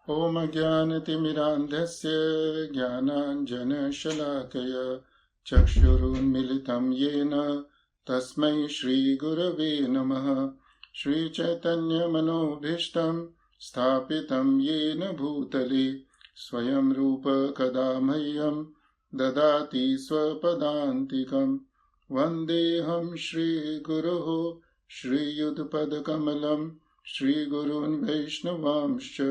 ॐ ज्ञानतिमिरान्धस्य ज्ञानाञ्जनशलाकय चक्षुरुन्मिलितं येन तस्मै श्रीगुरवे नमः। श्रीचैतन्यमनोभीष्टं स्थापितं येन भूतले स्वयं रूप कदा मह्यं ददाति स्वपदान्तिकं। वन्देऽहं श्रीगुरोः श्रीयुतपदकमलं श्रीगुरून् वैष्णवांश्च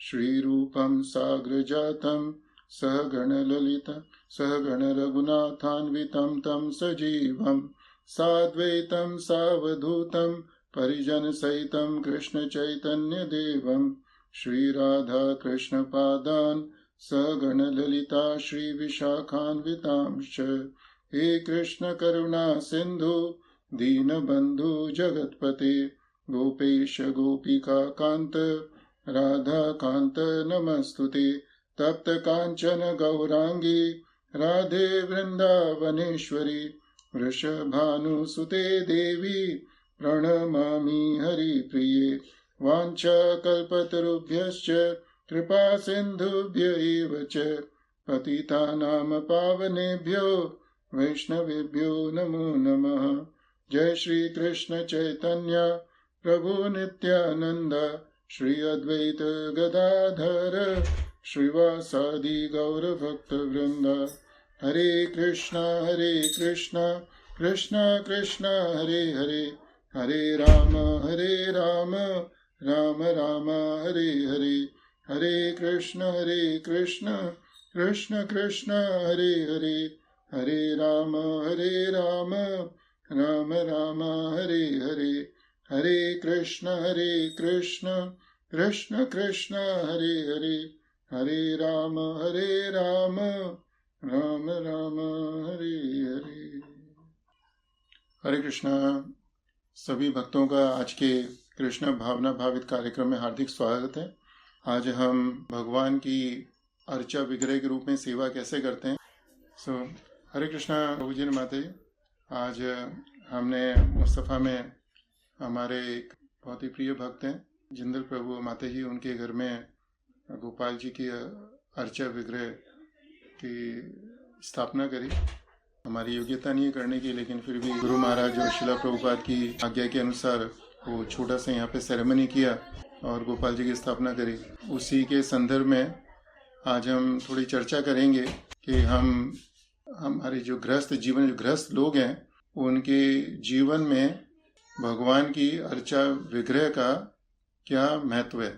श्रीरूपं साग्रजातं सहगणललितं सहगणरघुनाथान्वितं तं सजीवं साद्वैतं सावधूतं परिजनसहितं कृष्णचैतन्यदेवं श्रीराधाकृष्णपादान् सहगणललिता श्रीविशाखान्वितांश्च। हे कृष्ण करुणा सिन्धु दीनबन्धु जगत्पते गोपेश गोपिका कान्त राधा कांत नमस्तुते। तप्त कांचन गौरांगी राधे वृंदावनेश्वरी वृषभानुसुते देवी प्रणमामि हरिप्रिये। वाञ्छाकल्पतरुभ्यश्च कृपा सिन्धुभ्य एव च पतितानां पावनेभ्यो वैष्णवेभ्यो नमो नमः। जय श्री कृष्ण चैतन्य प्रभु नित्यानंद श्री अद्वैत गदाधर श्रीवासादि गौर भक्त वृंद। हरे कृष्णा कृष्णा कृष्णा हरे हरे, हरे राम राम राम हरे हरे। हरे कृष्ण कृष्ण कृष्ण हरे हरे, हरे राम राम हरे हरे। हरे कृष्ण कृष्ण कृष्ण हरे हरे, हरे राम राम हरे हरे। हरे कृष्णा। सभी भक्तों का आज के कृष्ण भावना भावित कार्यक्रम में हार्दिक स्वागत है। आज हम भगवान की अर्चा विग्रह के रूप में सेवा कैसे करते हैं। हरे कृष्णा प्रभु जी ने माता जी, आज हमने मुस्तफ़ा में हमारे एक बहुत ही प्रिय भक्त हैं जिंदल प्रभु माता जी, उनके घर में गोपाल जी की अर्चा विग्रह की स्थापना करी। हमारी योग्यता नहीं करने की, लेकिन फिर भी गुरु महाराज और शिला प्रभुपाद की आज्ञा के अनुसार वो छोटा सा यहाँ पे सेरेमनी किया और गोपाल जी की स्थापना करी। उसी के संदर्भ में आज हम थोड़ी चर्चा करेंगे कि हमारे जो गृहस्थ लोग हैं उनके जीवन में भगवान की अर्चा विग्रह का क्या महत्व है।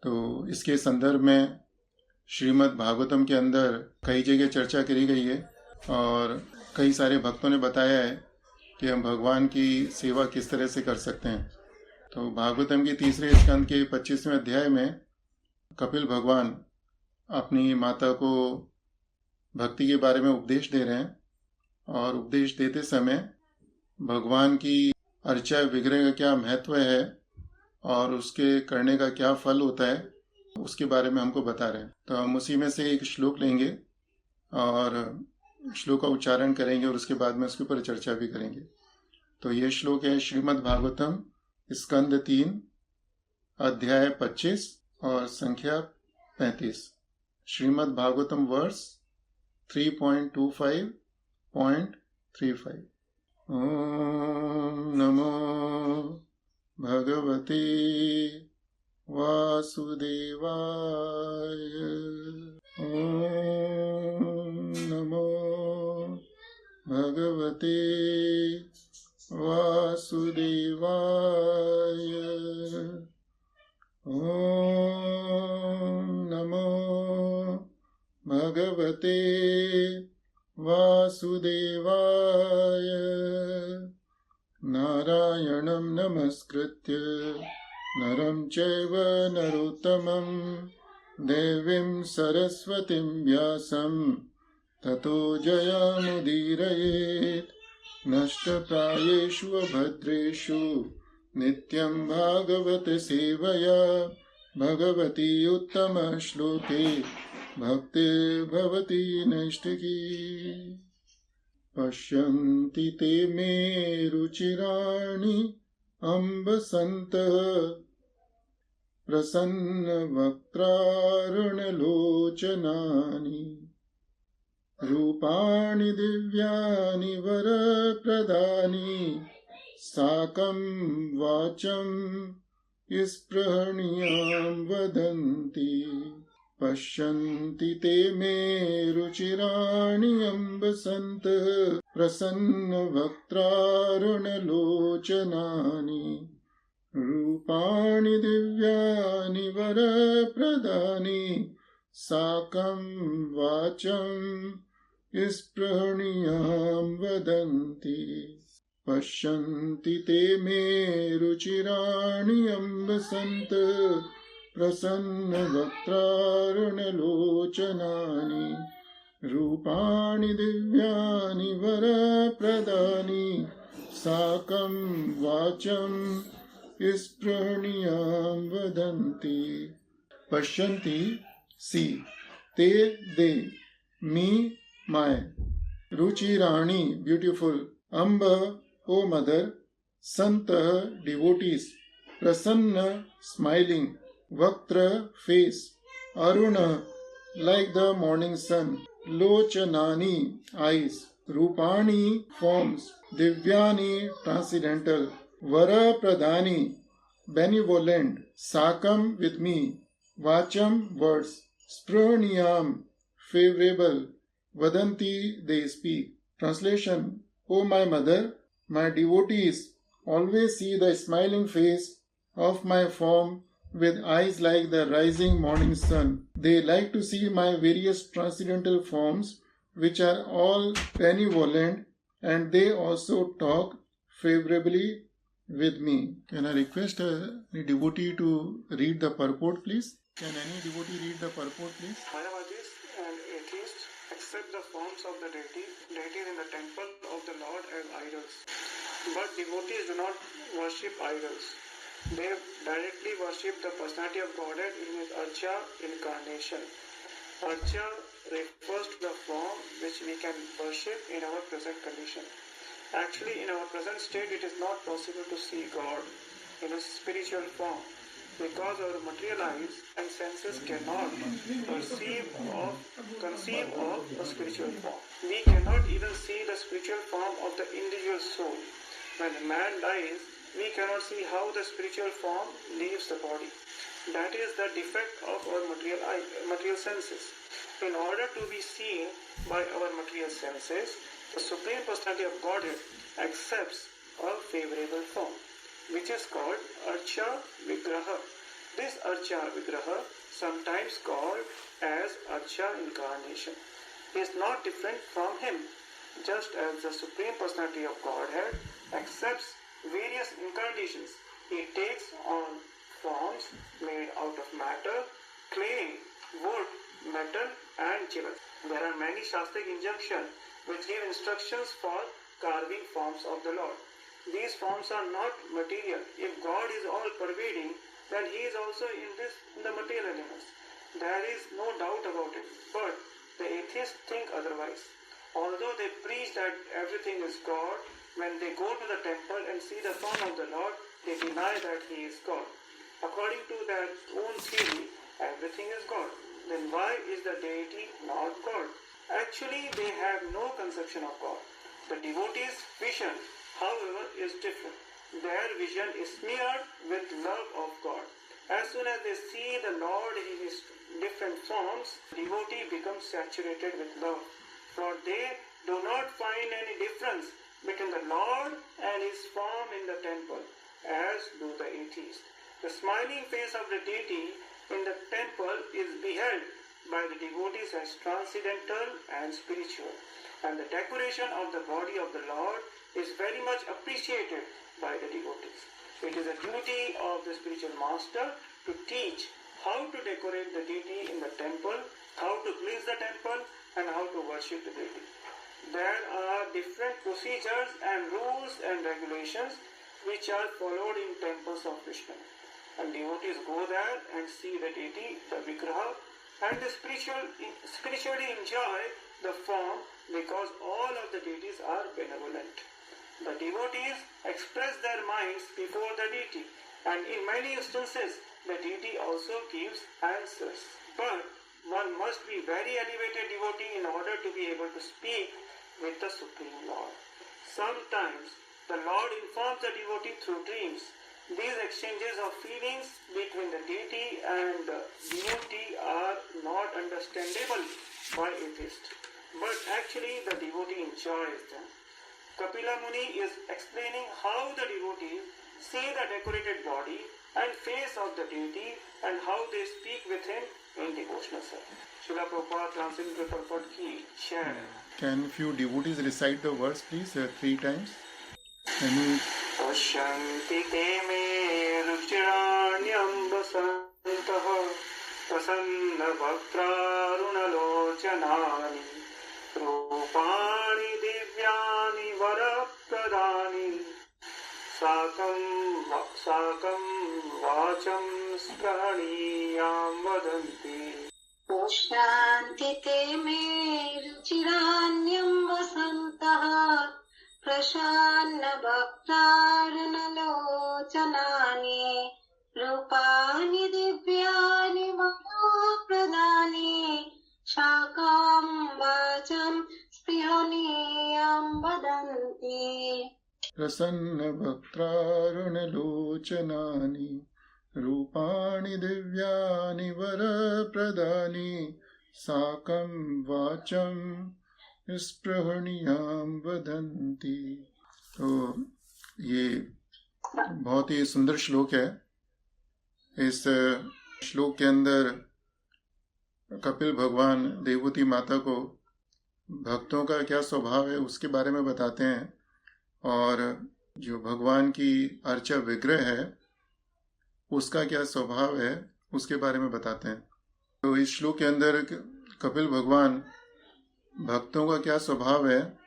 तो इसके संदर्भ में श्रीमद् भागवतम के अंदर कई जगह चर्चा करी गई है और कई सारे भक्तों ने बताया है कि हम भगवान की सेवा किस तरह से कर सकते हैं। तो भागवतम के तीसरे स्कंद के 25वें अध्याय में कपिल भगवान अपनी माता को भक्ति के बारे में उपदेश दे रहे हैं और उपदेश देते समय भगवान की अर्चा विग्रह का क्या महत्व है और उसके करने का क्या फल होता है उसके बारे में हमको बता रहे हैं। तो हम उसी में से एक श्लोक लेंगे और श्लोक का उच्चारण करेंगे और उसके बाद में उसके ऊपर चर्चा भी करेंगे। तो ये श्लोक है श्रीमद् भागवतम स्कंद 3 अध्याय 25 और संख्या 35। श्रीमद् भागवतम वर्स 3.25.35। ओम नमो भगवते वासुदेवाय। ओम नमो भगवते वासुदेवाय। ओम नमो भगवते वासुदेवाय। नारायणं नमस्कृत्य नरं चैव नरोत्तमं देवीं सरस्वतीं व्यासं ततो जयमुदीरयेत्। नष्टप्रायेषु अभद्रेषु नित्यं भागवत सेवया भगवती उत्तमश्लोके भक्तिर्भवति नैष्ठिकी। पश्यन्ति ते मे रुचिराणि अम्ब सन्तः प्रसन्नवक्त्रारुणलोचनानि रूपाणि दिव्यानि वरप्रदानि साकं वाचं स्पृहणीयां वदन्ति पश्यन्ति ते मे रुचिराणि अम्ब सन्तः प्रसन्नवक्त्रारुणलोचनानि रूपाणि दिव्यानि वरप्रदानि साकं वाचं स्पृहणीयां वदन्ति पश्यन्ति ते मे रुचिराणि अम्ब सन्तः प्रसन्नवक्त्रारुणलोचनानि रूपाणि दिव्यानि वरप्रदानि साकं वाचं स्पृहणीयां वदन्ति पश्यन्ति see ते they me my रुचिराणि beautiful amba O mother santah devotees prasanna smiling vaktra face aruna like the morning sun lochanani eyes rupani forms divyani transcendental vara pradani benevolent sakam with me vacham words spraniyam favorable vadanti they speak. Translation: O my mother, my devotees always see the smiling face of my form with eyes like the rising morning sun. They like to see my various transcendental forms, which are all benevolent, and they also talk favorably with me. Can I request a devotee to read the purport, please? Can any devotee read the purport, please? Mayavadis and atheists accept the forms of the deities in the temple of the Lord as idols. But devotees do not worship idols. They directly worship the personality of Godhead in His Archa incarnation. Archa refers to the form which we can worship in our present condition. Actually, in our present state, it is not possible to see God in a spiritual form, because our material eyes and senses cannot conceive of a spiritual form. We cannot even see the spiritual form of the individual soul. When a man dies, we cannot see how the spiritual form leaves the body. That is the defect of our material senses. In order to be seen by our material senses, the Supreme Personality of Godhead accepts a favorable form, which is called Archa Vigraha. This Archa Vigraha, sometimes called as Archa Incarnation, is not different from him. Just as the Supreme Personality of Godhead accepts various incarnations, he takes on forms made out of matter, clay, wood, metal and jewels. There are many Shastric injunctions which give instructions for carving forms of the Lord. These forms are not material. If God is all pervading, then He is also in the material elements. There is no doubt about it. But the atheists think otherwise. Although they preach that everything is God, when they go to the temple and see the form of the Lord, they deny that He is God. According to their own theory, everything is God. Then why is the deity not God? Actually, they have no conception of God. The devotees' vision, however, is different. Their vision is smeared with love of God. As soon as they see the Lord in His different forms, the devotee becomes saturated with love. For they do not find any difference between the Lord and His form in the temple, as do the atheists. The smiling face of the deity in the temple is beheld by the devotees as transcendental and spiritual, and the decoration of the body of the Lord is very much appreciated by the devotees. It is a duty of the spiritual master to teach how to decorate the deity in the temple, how to please the temple, and how to worship the deity. There are different procedures and rules and regulations which are followed in temples of Krishna. And devotees go there and see the deity, the Vigraha, and they spiritually enjoy the form because all of the deities are benevolent. The devotees express their minds before the deity, and in many instances the deity also gives answers. But one must be very elevated devotee in order to be able to speak with the Supreme Lord. Sometimes the Lord informs the devotee through dreams. These exchanges of feelings between the deity and the devotee are not understandable by atheists, but actually the devotee enjoys them. Kapila Muni is explaining how the devotees see the decorated body and face of the deity and how they speak with him in devotional service. Srila Prabhupada translating the purport ki share. Can few devotees recite the verse, please, 3 times? Any? Pasyanti te me ruchiranyam vasantah prasanna bhaktrarunalochanani rupani divyani varapradani sakam vacham spraniyam vadanti. Pasyanti te me ruchiranyam vasantah prasanna bhaktrarunalochanani rupani divyani manopradani shakam vacham sprihaniyam vadanti. Prasanna bhaktrarunalocanani रूपाणि दिव्यानि वरप्रदानि साकं वाचं स्पृहणीयां वदन्ति। तो ये बहुत ही सुंदर श्लोक है। इस श्लोक के अंदर कपिल भगवान देवहूति माता को भक्तों का क्या स्वभाव है उसके बारे में बताते हैं, और जो भगवान की अर्चा विग्रह है उसका क्या स्वभाव है उसके बारे में बताते हैं। तो इस श्लोक के अंदर कपिल भगवान भक्तों का क्या स्वभाव है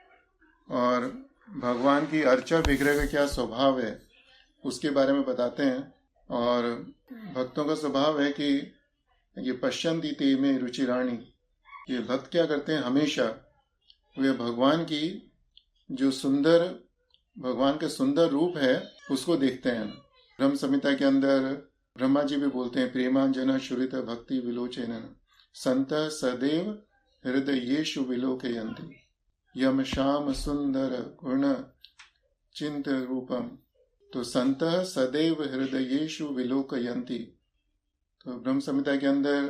और भगवान की अर्चा विग्रह का क्या स्वभाव है उसके बारे में बताते हैं। और भक्तों का स्वभाव है कि ये पश्यन्ति ते में रुचिराणी, ये भक्त क्या करते हैं, हमेशा वे भगवान की जो सुंदर, भगवान के सुंदर रूप है उसको देखते हैं। ब्रह्म संहिता के अंदर ब्रह्मा जी भी बोलते हैं, प्रेमांजन श्रुत भक्ति विलोचन संत सदैव हृदयेषु विलोकयन्ति यम श्याम सुंदर गुण चिंत रूपम। तो संत सदैव हृदयेषु विलोकयन्ति। तो ब्रह्म संहिता के अंदर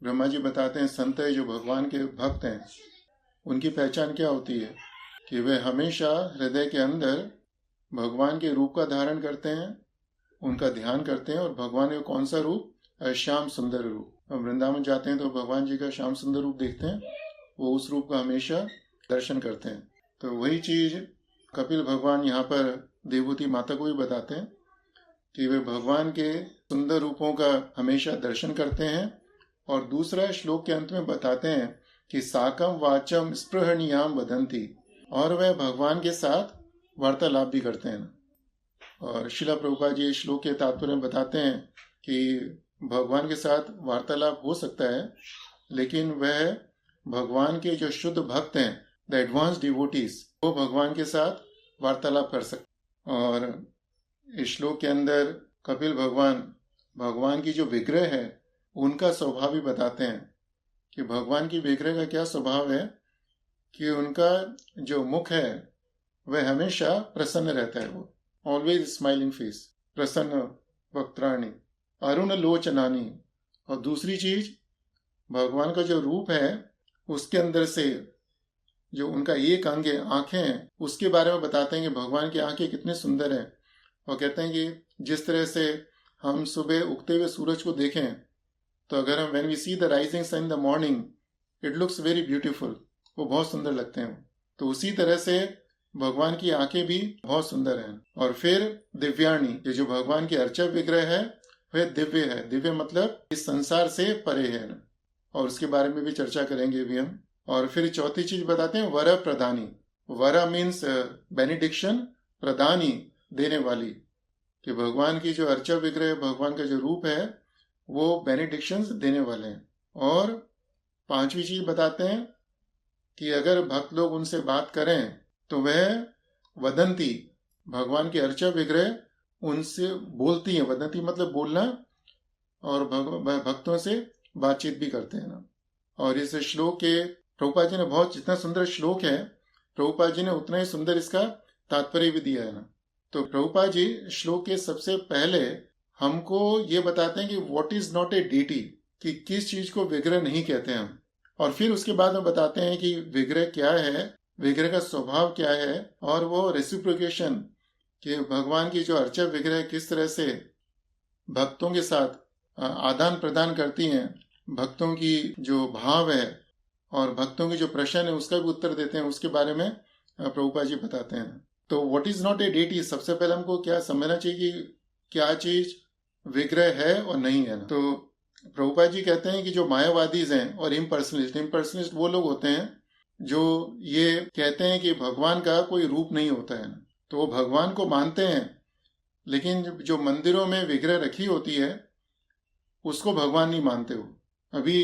ब्रह्मा जी बताते हैं संत जो भगवान के भक्त हैं उनकी पहचान क्या होती है कि वे हमेशा हृदय के अंदर भगवान के रूप का धारण करते हैं, उनका ध्यान करते हैं। और भगवान का कौन सा रूप, श्याम सुंदर रूप। हम वृंदावन जाते हैं तो भगवान जी का श्याम सुंदर रूप देखते हैं, वो उस रूप का हमेशा दर्शन करते हैं। तो वही चीज कपिल भगवान यहाँ पर देवहूति माता को भी बताते हैं कि वे भगवान के सुंदर रूपों का हमेशा दर्शन करते हैं। और दूसरा श्लोक के अंत में बताते हैं कि साकम वाचम स्पृहणीयाम वदन्ति, और वह भगवान के साथ वार्तालाप भी करते हैं। और शिला प्रभुपाद जी श्लोक के तात्पर्य में बताते हैं कि भगवान के साथ वार्तालाप हो सकता है, लेकिन वह भगवान के जो शुद्ध भक्त हैं, द एडवांस डिवोटीज, वो भगवान के साथ वार्तालाप कर सकते। और इस श्लोक के अंदर कपिल भगवान भगवान की जो विग्रह है उनका स्वभाव भी बताते हैं कि भगवान की विग्रह का क्या स्वभाव है कि उनका जो मुख है वह हमेशा प्रसन्न रहता है, वो ऑलवेज स्माइलिंग फेस, प्रसन्न वक्त्राणी अरुण लोचनानी। और दूसरी चीज भगवान का जो रूप है उसके अंदर से जो उनका एक अंग है, आंखें हैं, उसके बारे में बताते हैं कि भगवान की आंखें कितने सुंदर हैं। और कहते हैं कि जिस तरह से हम सुबह उगते हुए सूरज को देखें तो अगर हम when we see the rising sun in the morning it looks very beautiful, वो बहुत सुंदर लगते हैं। तो उसी तरह से भगवान की आंखें भी बहुत सुंदर हैं। और फिर दिव्याणी, ये जो भगवान की अर्चा विग्रह है वह दिव्य है। दिव्य मतलब इस संसार से परे है, और उसके बारे में भी चर्चा करेंगे भी हम। और फिर चौथी चीज बताते हैं वर प्रदानी। वर मीन्स बेनिडिक्शन, प्रदानी देने वाली, कि भगवान की जो अर्चा विग्रह, भगवान का जो रूप है वो बेनिडिक्शंस देने वाले हैं। और पांचवी चीज बताते हैं कि अगर भक्त लोग उनसे बात करें तो वह वदंती, भगवान की अर्चा विग्रह उनसे बोलती है। वदंती मतलब बोलना, और भक्तों से बातचीत भी करते हैं ना। और इस श्लोक के प्रभुपाद जी ने बहुत, जितना सुंदर श्लोक है प्रभुपाद जी ने उतना ही सुंदर इसका तात्पर्य भी दिया है ना। तो प्रभुपाद जी श्लोक के सबसे पहले हमको ये बताते हैं कि what is not a deity, कि किस चीज को विग्रह नहीं कहते हम, और फिर उसके बाद में बताते हैं कि विग्रह क्या है, विग्रह का स्वभाव क्या है, और वो रेसिप्रोकेशन कि भगवान की जो अर्चा विग्रह किस तरह से भक्तों के साथ आदान प्रदान करती हैं, भक्तों की जो भाव है और भक्तों की जो प्रश्न है उसका भी उत्तर देते हैं, उसके बारे में प्रभुपाद जी बताते हैं। तो what is not A deity, सबसे पहले हमको क्या समझना चाहिए कि क्या चीज विग्रह है और नहीं है ना। तो प्रभुपाद जी कहते हैं कि जो मायावादीज हैं और इम्पर्सनलिस्ट वो लोग होते हैं जो ये कहते हैं कि भगवान का कोई रूप नहीं होता है ना। तो वो भगवान को मानते हैं, लेकिन जो मंदिरों में विग्रह रखी होती है उसको भगवान नहीं मानते हो। अभी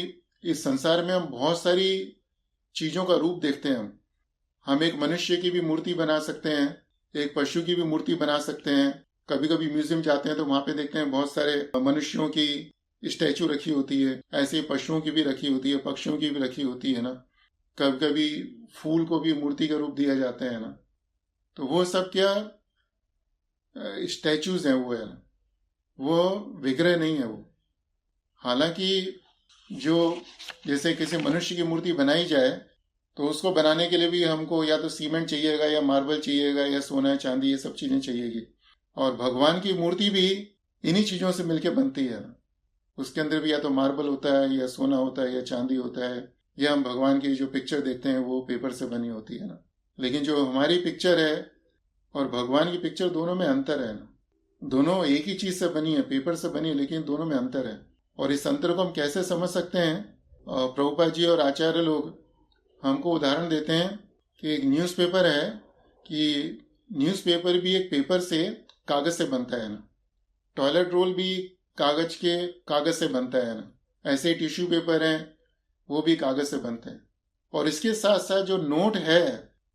इस संसार में हम बहुत सारी चीजों का रूप देखते हैं। हम एक मनुष्य की भी मूर्ति बना सकते हैं, एक पशु की भी मूर्ति बना सकते हैं। कभी कभी म्यूजियम जाते हैं तो वहां पे देखते हैं बहुत सारे मनुष्यों की स्टैचू रखी होती है, ऐसे पशुओं की भी रखी होती है, पक्षियों की भी रखी होती है ना। कभी कभी फूल को भी मूर्ति का रूप दिया जाता है ना। तो वो सब क्या स्टैचूज हैं, वो है ना, वो विग्रह नहीं है वो। हालांकि जो जैसे किसी मनुष्य की मूर्ति बनाई जाए तो उसको बनाने के लिए भी हमको या तो सीमेंट चाहिएगा या मार्बल चाहिएगा या सोना चांदी, ये सब चीजें चाहिएगी। और भगवान की मूर्ति भी इन्हीं चीजों से मिलके बनती है। उसके अंदर भी या तो मार्बल होता है या सोना होता है या चांदी होता है, या हम भगवान की जो पिक्चर देखते हैं वो पेपर से बनी होती है ना। लेकिन जो हमारी पिक्चर है और भगवान की पिक्चर, दोनों में अंतर है ना। दोनों एक ही चीज से बनी है, पेपर से बनी है, लेकिन दोनों में अंतर है। और इस अंतर को हम कैसे समझ सकते हैं? प्रभुपाद जी और आचार्य लोग हमको उदाहरण देते हैं कि एक न्यूज़पेपर है, कि न्यूज़पेपर भी एक पेपर से, कागज से बनता है ना। टॉयलेट रोल भी कागज से बनता है ना। ऐसे टिश्यू पेपर हैं, वो भी कागज से बनते हैं। और इसके साथ साथ जो नोट है,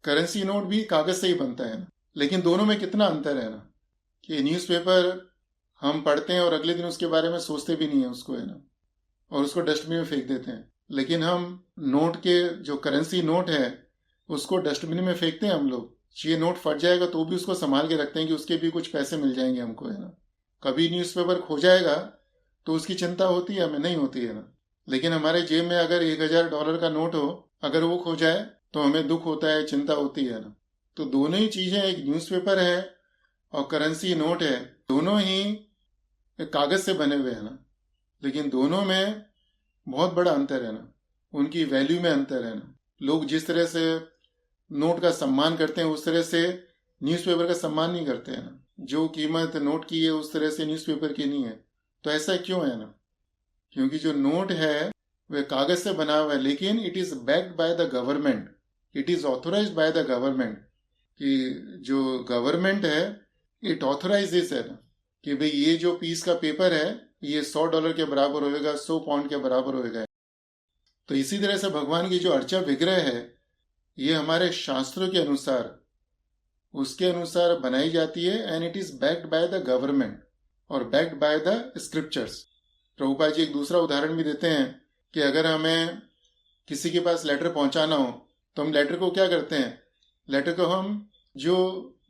करेंसी नोट भी कागज से ही बनता है ना। लेकिन दोनों में कितना अंतर है ना, कि न्यूज़पेपर हम पढ़ते हैं और अगले दिन उसके बारे में सोचते भी नहीं है उसको, है ना, और उसको डस्टबिन में फेंक देते हैं। लेकिन हम नोट के जो करेंसी नोट है उसको डस्टबिन में फेंकते हैं हम लोग। ये नोट फट जाएगा तो भी उसको संभाल के रखते हैं कि उसके भी कुछ पैसे मिल जाएंगे हमको, है ना। कभी न्यूज़पेपर खो जाएगा तो उसकी चिंता होती है, हमें नहीं होती है ना। लेकिन हमारे जेब में अगर $1000 का नोट हो, अगर वो खो जाए तो हमें दुख होता है, चिंता होती है ना। तो दोनों ही चीजें, एक न्यूज़पेपर है और करेंसी नोट है, दोनों ही कागज से बने हुए हैं ना। लेकिन दोनों में बहुत बड़ा अंतर है ना, उनकी वैल्यू में अंतर है ना। लोग जिस तरह से नोट का सम्मान करते हैं उस तरह से न्यूज़पेपर का सम्मान नहीं करते हैं ना। जो कीमत नोट की है उस तरह से न्यूज़पेपर की नहीं है। तो ऐसा क्यों है ना? क्योंकि जो नोट है वह कागज से बना हुआ है, लेकिन it is backed by the government, it is authorised by the government. कि जो गवर्नमेंट है इट ऑथोराइजेस है ना, कि भाई ये जो पीस का पेपर है ये $100 के बराबर होएगा, 100 पाउंड के बराबर होएगा। तो इसी तरह से भगवान की जो अर्चा विग्रह है ये हमारे शास्त्रों के अनुसार, उसके अनुसार बनाई जाती है, and it is backed by the government और backed by the scriptures. Prabhupada ji एक दूसरा उदाहरण भी देते हैं कि अगर हमें किसी के पास लेटर पहुंचाना हो तो हम लेटर को क्या करते हैं, लेटर को हम जो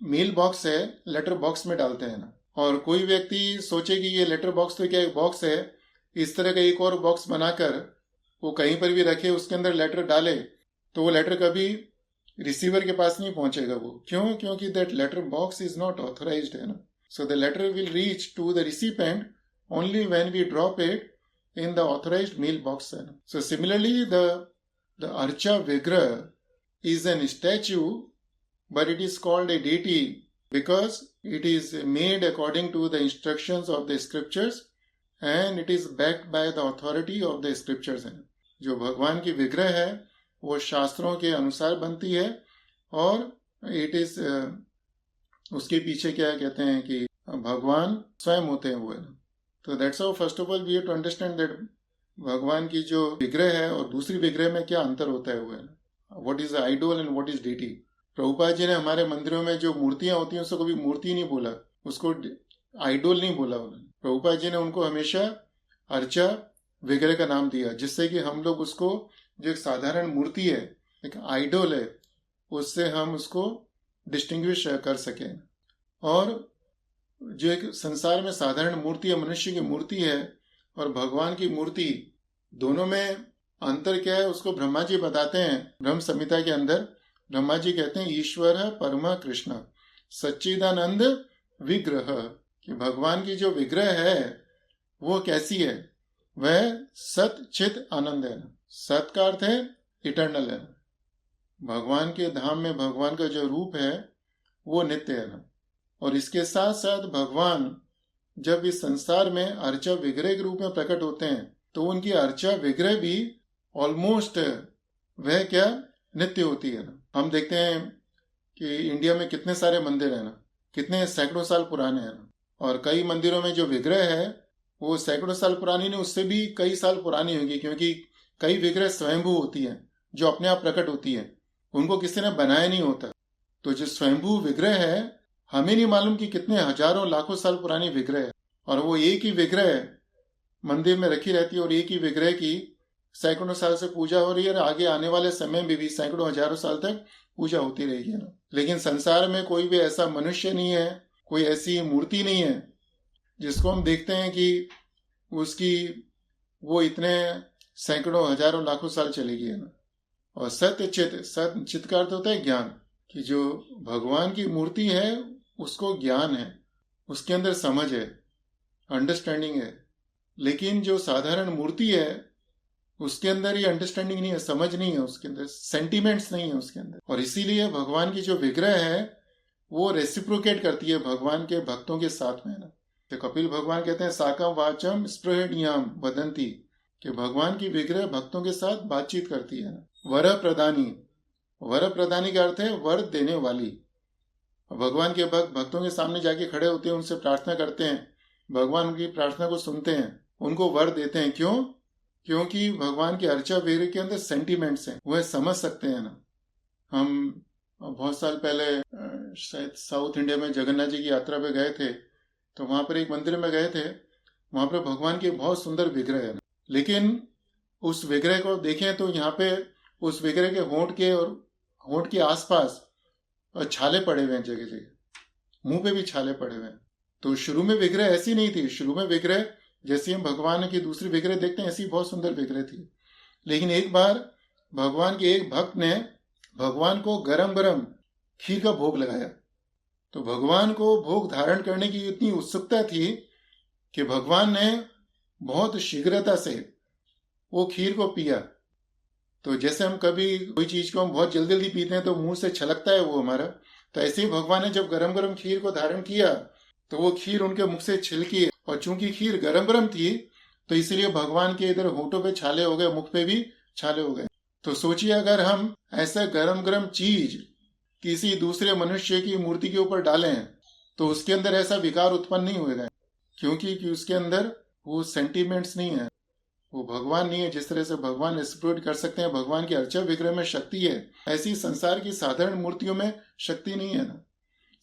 मेल बॉक्स है लेटर बॉक्स में डालते हैं ना। और कोई व्यक्ति सोचे कि ये लेटर बॉक्स तो क्या एक बॉक्स है, इस तरह का एक और बॉक्स बनाकर वो कहीं पर भी रखे, उसके अंदर लेटर डाले, तो वो लेटर कभी रिसीवर के पास नहीं पहुंचेगा। वो क्यों? क्योंकि that letter box is not authorised, है ना। So the letter will reach to the recipient only when we drop it in the authorized mail box. So similarly, the Archa Vigraha is an statue, but it is called a deity because it is made according to the instructions of the scriptures and it is backed by the authority of the scriptures. जो भगवान की विग्रह है वो शास्त्रों के अनुसार बनती है और it is उसके पीछे क्या कहते हैं कि भगवान स्वयं होते हैं वो, है ना। तो that's how first of all we have to understand that भगवान की जो विग्रह है और दूसरी विग्रह में क्या अंतर होता है वो, है ना। What is idol and what is deity. Prabhupada ji ने हमारे मंदिरों में जो मूर्तियां होती हैं उसको कभी मूर्ति नहीं बोला, उसको आइडोल नहीं बोला उन्होंने। प्रभुपाद जी ने उनको हमेशा अर्चा विग्रह का नाम दिया, जिससे कि हम लोग उसको जो एक साधारण मूर्ति है, एक आइडल है, उससे हम उसको डिस्टिंग्विश कर सकें। और जो एक संसार में साधारण मूर्ति है, मनुष्य की मूर्ति है, और भगवान की मूर्ति, दोनों में अंतर क्या है उसको ब्रह्मा जी बताते हैं। ब्रह्म संहिता के अंदर ब्रह्मा जी कहते हैं ईश्वर परमा कृष्ण सच्चिदानंद विग्रह, कि भगवान की जो विग्रह है वो कैसी है, वह सत चित आनंद है। सत का अर्थ है इटर्नल है। भगवान के धाम में भगवान का जो रूप है वो नित्य है ना। और इसके साथ साथ भगवान जब इस संसार में अर्चा विग्रह के रूप में प्रकट होते हैं तो उनकी अर्चा विग्रह भी ऑलमोस्ट वह क्या नित्य होती है ना। हम देखते हैं कि इंडिया में कितने सारे मंदिर हैं ना, कितने सैकड़ों साल पुराने हैं ना, और कई मंदिरों में जो विग्रह है वो सैकड़ों साल पुरानी नहीं, उससे भी कई साल पुरानी होगी, क्योंकि कई विग्रह स्वयंभू होती हैं जो अपने आप प्रकट होती है, उनको किसी ने बनाया नहीं होता। तो जो स्वयंभू विग्रह है हमें नहीं मालूम कि कितने हजारों लाखों साल पुरानी विग्रह है, और वो एक ही विग्रह मंदिर में रखी रहती है और एक ही विग्रह की सैकड़ों साल से पूजा हो रही है, और आगे आने वाले समय में भी सैकड़ों हजारों साल तक पूजा होती रहेगी ना। लेकिन संसार में कोई भी ऐसा मनुष्य नहीं है, कोई ऐसी मूर्ति नहीं है जिसको हम देखते हैं कि उसकी वो इतने सैकड़ों हजारों लाखों साल चलेगी है ना। और सत्य चित का अर्थ होता है ज्ञान, कि जो भगवान की मूर्ति है उसको ज्ञान है, उसके अंदर समझ है, अंडरस्टैंडिंग है। लेकिन जो साधारण मूर्ति है उसके अंदर ये अंडरस्टैंडिंग नहीं है, समझ नहीं है, उसके अंदर सेंटिमेंट्स नहीं है उसके अंदर। और इसीलिए भगवान की जो विग्रह है वो रेसिप्रोकेट करती है भगवान के भक्तों के साथ में ना। तो कपिल भगवान कहते हैं साकम वाचम स्पृहणीयाम वदंती, कि भगवान की विग्रह भक्तों के साथ बातचीत करती है ना। वर प्रदानी, वर प्रदानी का अर्थ है वर देने वाली। भगवान के भक्त भक्तों के सामने जाके खड़े होते हैं, उनसे प्रार्थना करते हैं, भगवान उनकी प्रार्थना को सुनते हैं, उनको वर देते हैं। क्यों? क्योंकि भगवान की अर्चा विग्रह के अंदर सेंटिमेंट्स हैं, वह समझ सकते हैं ना। हम बहुत साल पहले शायद साउथ इंडिया में जगन्नाथ जी की यात्रा पे गए थे, तो वहां पर एक मंदिर में गए थे, वहां पर भगवान की बहुत सुंदर विग्रह है। लेकिन उस विग्रह को देखें तो यहाँ पे उस विग्रह के होंठ के और होंठ के आसपास छाले पड़े हुए हैं, जगह जगह मुंह पे भी छाले पड़े हुए हैं। तो शुरू में विग्रह ऐसी नहीं थी। शुरू में विग्रह जैसे हम भगवान की दूसरी विग्रह देखते हैं ऐसी बहुत सुंदर विग्रह थी। लेकिन एक बार भगवान के एक भक्त ने भगवान को गरम गरम खीर का भोग लगाया, तो भगवान को भोग धारण करने की इतनी उत्सुकता थी कि भगवान ने बहुत शीघ्रता से वो खीर को पिया। तो जैसे हम कभी कोई चीज को हम बहुत जल्दी जल्दी पीते हैं तो मुंह से छलकता है वो हमारा, तो ऐसे ही भगवान ने जब गरम गरम खीर को धारण किया तो वो खीर उनके मुख से छिलकी, और चूंकि खीर गरम गरम थी तो इसलिए भगवान के इधर होठों पे छाले हो गए, मुख पे भी छाले हो गए। तो सोचिए अगर हम ऐसा गरम गरम चीज किसी दूसरे मनुष्य की मूर्ति के ऊपर डालें तो उसके अंदर ऐसा विकार उत्पन्न नहीं होगा, क्योंकि उसके अंदर वो सेंटिमेंट्स नहीं है, वो भगवान नहीं है। जिस तरह से भगवान एक्सप्लोर कर सकते हैं, भगवान की अर्चा विग्रह में शक्ति है, ऐसी संसार की साधारण मूर्तियों में शक्ति नहीं है ना।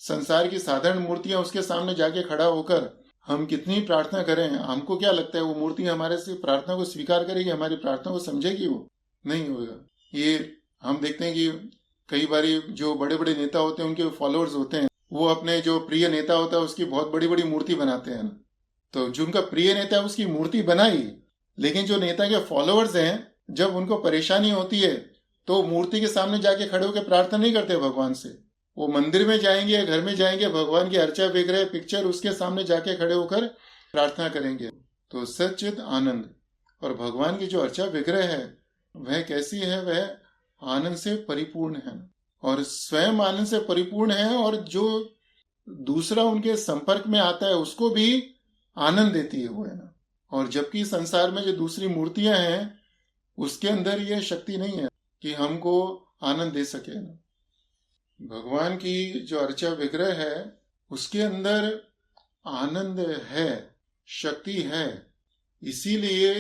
संसार की साधारण मूर्तियां उसके सामने जाके खड़ा होकर हम कितनी प्रार्थना करें, हमको क्या लगता है वो मूर्ति हमारे से प्रार्थना को स्वीकार करेगी, हमारी प्रार्थना को समझेगी? वो नहीं होगा। ये हम देखते हैं कि कई बार जो बड़े बड़े नेता होते हैं उनके फॉलोअर्स होते हैं, वो अपने जो प्रिय नेता होता है उसकी बहुत बड़ी बड़ी मूर्ति बनाते हैं ना। तो जो उनका प्रिय नेता है उसकी मूर्ति बनाई, लेकिन जो नेता के फॉलोअर्स हैं जब उनको परेशानी होती है तो मूर्ति के सामने जाके खड़े होकर प्रार्थना नहीं करते भगवान से। वो मंदिर में जाएंगे, घर में जाएंगे, भगवान की अर्चा विग्रह पिक्चर उसके सामने जाके खड़े होकर प्रार्थना करेंगे। तो सच्चिद आनंद, और भगवान की जो अर्चा विग्रह है वह कैसी है? वह आनंद से परिपूर्ण है, और स्वयं आनंद से परिपूर्ण है, और जो दूसरा उनके संपर्क में आता है उसको भी आनंद देती है वो है ना। और जबकि संसार में जो दूसरी मूर्तियां हैं उसके अंदर ये शक्ति नहीं है कि हमको आनंद दे सके ना। भगवान की जो अर्चा विग्रह है उसके अंदर आनंद है, शक्ति है। इसीलिए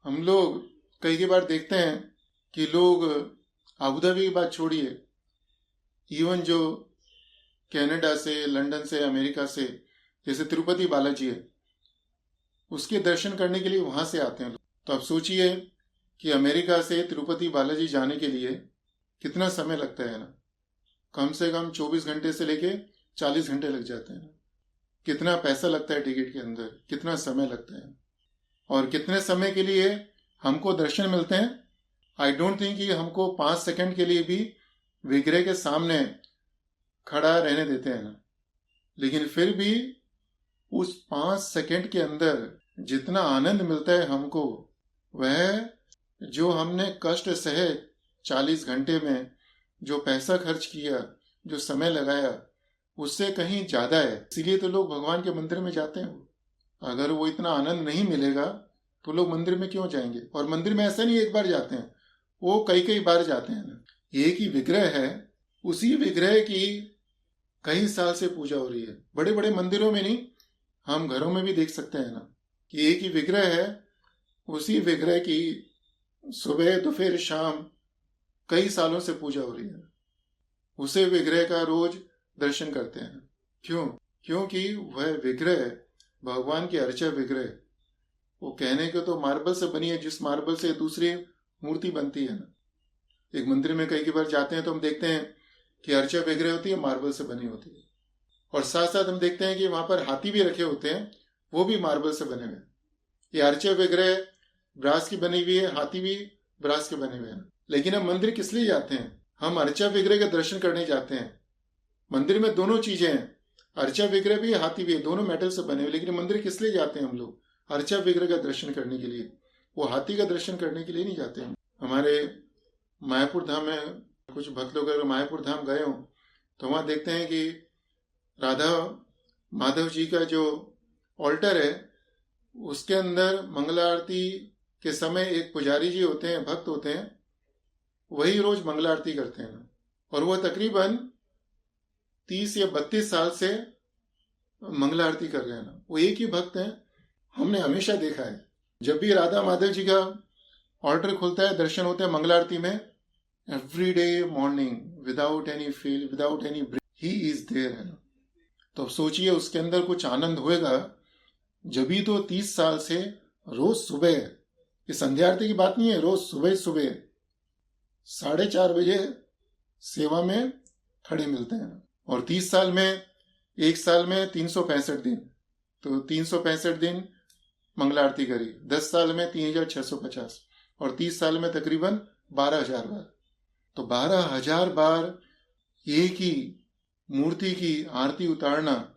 हम लोग कई बार देखते हैं कि लोग अबुधाबी की बात छोड़िए, इवन जो कनाडा से, लंदन से, अमेरिका से, जैसे तिरुपति बालाजी है, उसके दर्शन करने के लिए वहां से आते हैं। तो अब सोचिए कि अमेरिका से तिरुपति बालाजी जाने के लिए कितना समय लगता है ना। कम से कम 24 घंटे से लेके 40 घंटे लग जाते हैं। कितना पैसा लगता है टिकट के अंदर, कितना समय लगता है, और कितने समय के लिए हमको दर्शन मिलते हैं। आई डोंट थिंक कि हमको 5 सेकंड के लिए भी विग्रह के सामने खड़ा रहने देते हैं ना। लेकिन फिर भी उस 5 सेकंड के अंदर जितना आनंद मिलता है हमको, वह जो हमने कष्ट सहे 40 घंटे में, जो पैसा खर्च किया, जो समय लगाया, उससे कहीं ज्यादा है। इसीलिए तो लोग भगवान के मंदिर में जाते हैं। अगर वो इतना आनंद नहीं मिलेगा तो लोग मंदिर में क्यों जाएंगे। और मंदिर में ऐसा नहीं एक बार जाते हैं, वो कई कई बार जाते हैं ना। एक ही विग्रह है, उसी विग्रह की कई साल से पूजा हो रही है। बड़े बड़े मंदिरों में नहीं, हम घरों में भी देख सकते हैं ना कि एक ही विग्रह है, उसी विग्रह की सुबह दोपहर शाम कई सालों से पूजा हो रही है। उसे विग्रह का रोज दर्शन करते हैं। क्यों? क्योंकि वह विग्रह भगवान की अर्चा विग्रह, वो कहने को तो मार्बल से बनी है, जिस मार्बल से दूसरी मूर्ति बनती है ना। एक मंदिर में कई बार जाते हैं तो हम देखते हैं कि अर्चा विग्रह होती है, मार्बल से बनी होती है। और साथ साथ हम देखते हैं कि वहां पर हाथी भी रखे होते हैं, वो भी मार्बल से बने हुए हैं। ये अर्चा विग्रह ब्रास की बनी हुई है, हाथी भी ब्रास के बने हुए हैं। लेकिन हम मंदिर किस लिए जाते हैं? हम अर्चा विग्रह के दर्शन करने जाते हैं। मंदिर में दोनों चीजें हैं, अर्चा विग्रह भी, हाथी भी, दोनों मेटल से बने हुए। लेकिन मंदिर किस लिए जाते हैं हम लोग? अर्चा विग्रह का दर्शन करने के लिए। वो हाथी का दर्शन करने के लिए नहीं जाते हैं। हमारे मायापुर धाम में कुछ भक्त लोग अगर मायापुर धाम गए हो तो वहां देखते हैं कि राधा माधव जी का जो ऑल्टर है, उसके अंदर मंगला आरती के समय एक पुजारी जी होते हैं, भक्त होते हैं, वही रोज मंगला आरती करते हैं। और वह तकरीबन 30 या 32 साल से मंगला आरती कर रहे हैं ना। वो एक ही भक्त हैं। हमने हमेशा देखा है जब भी राधा माधव जी का ऑल्टर खुलता है, दर्शन होते हैं मंगला आरती में, every day morning without any feel, without any break, he is there है ना। तो सोचिए उसके अंदर कुछ आनंद होएगा जब भी तो 30 साल से रोज सुबह, ये संध्या आरती की बात नहीं है, रोज सुबह सुबह 4:30 बजे सेवा में खड़े मिलते हैं। और 30 साल में, एक साल में 365 दिन, तो 365 दिन मंगला आरती करी। 10 साल में 3650 और 30 साल में तकरीबन 12,000 बार। तो 12,000 बार एक ही मूर्ति की आरती उतारना,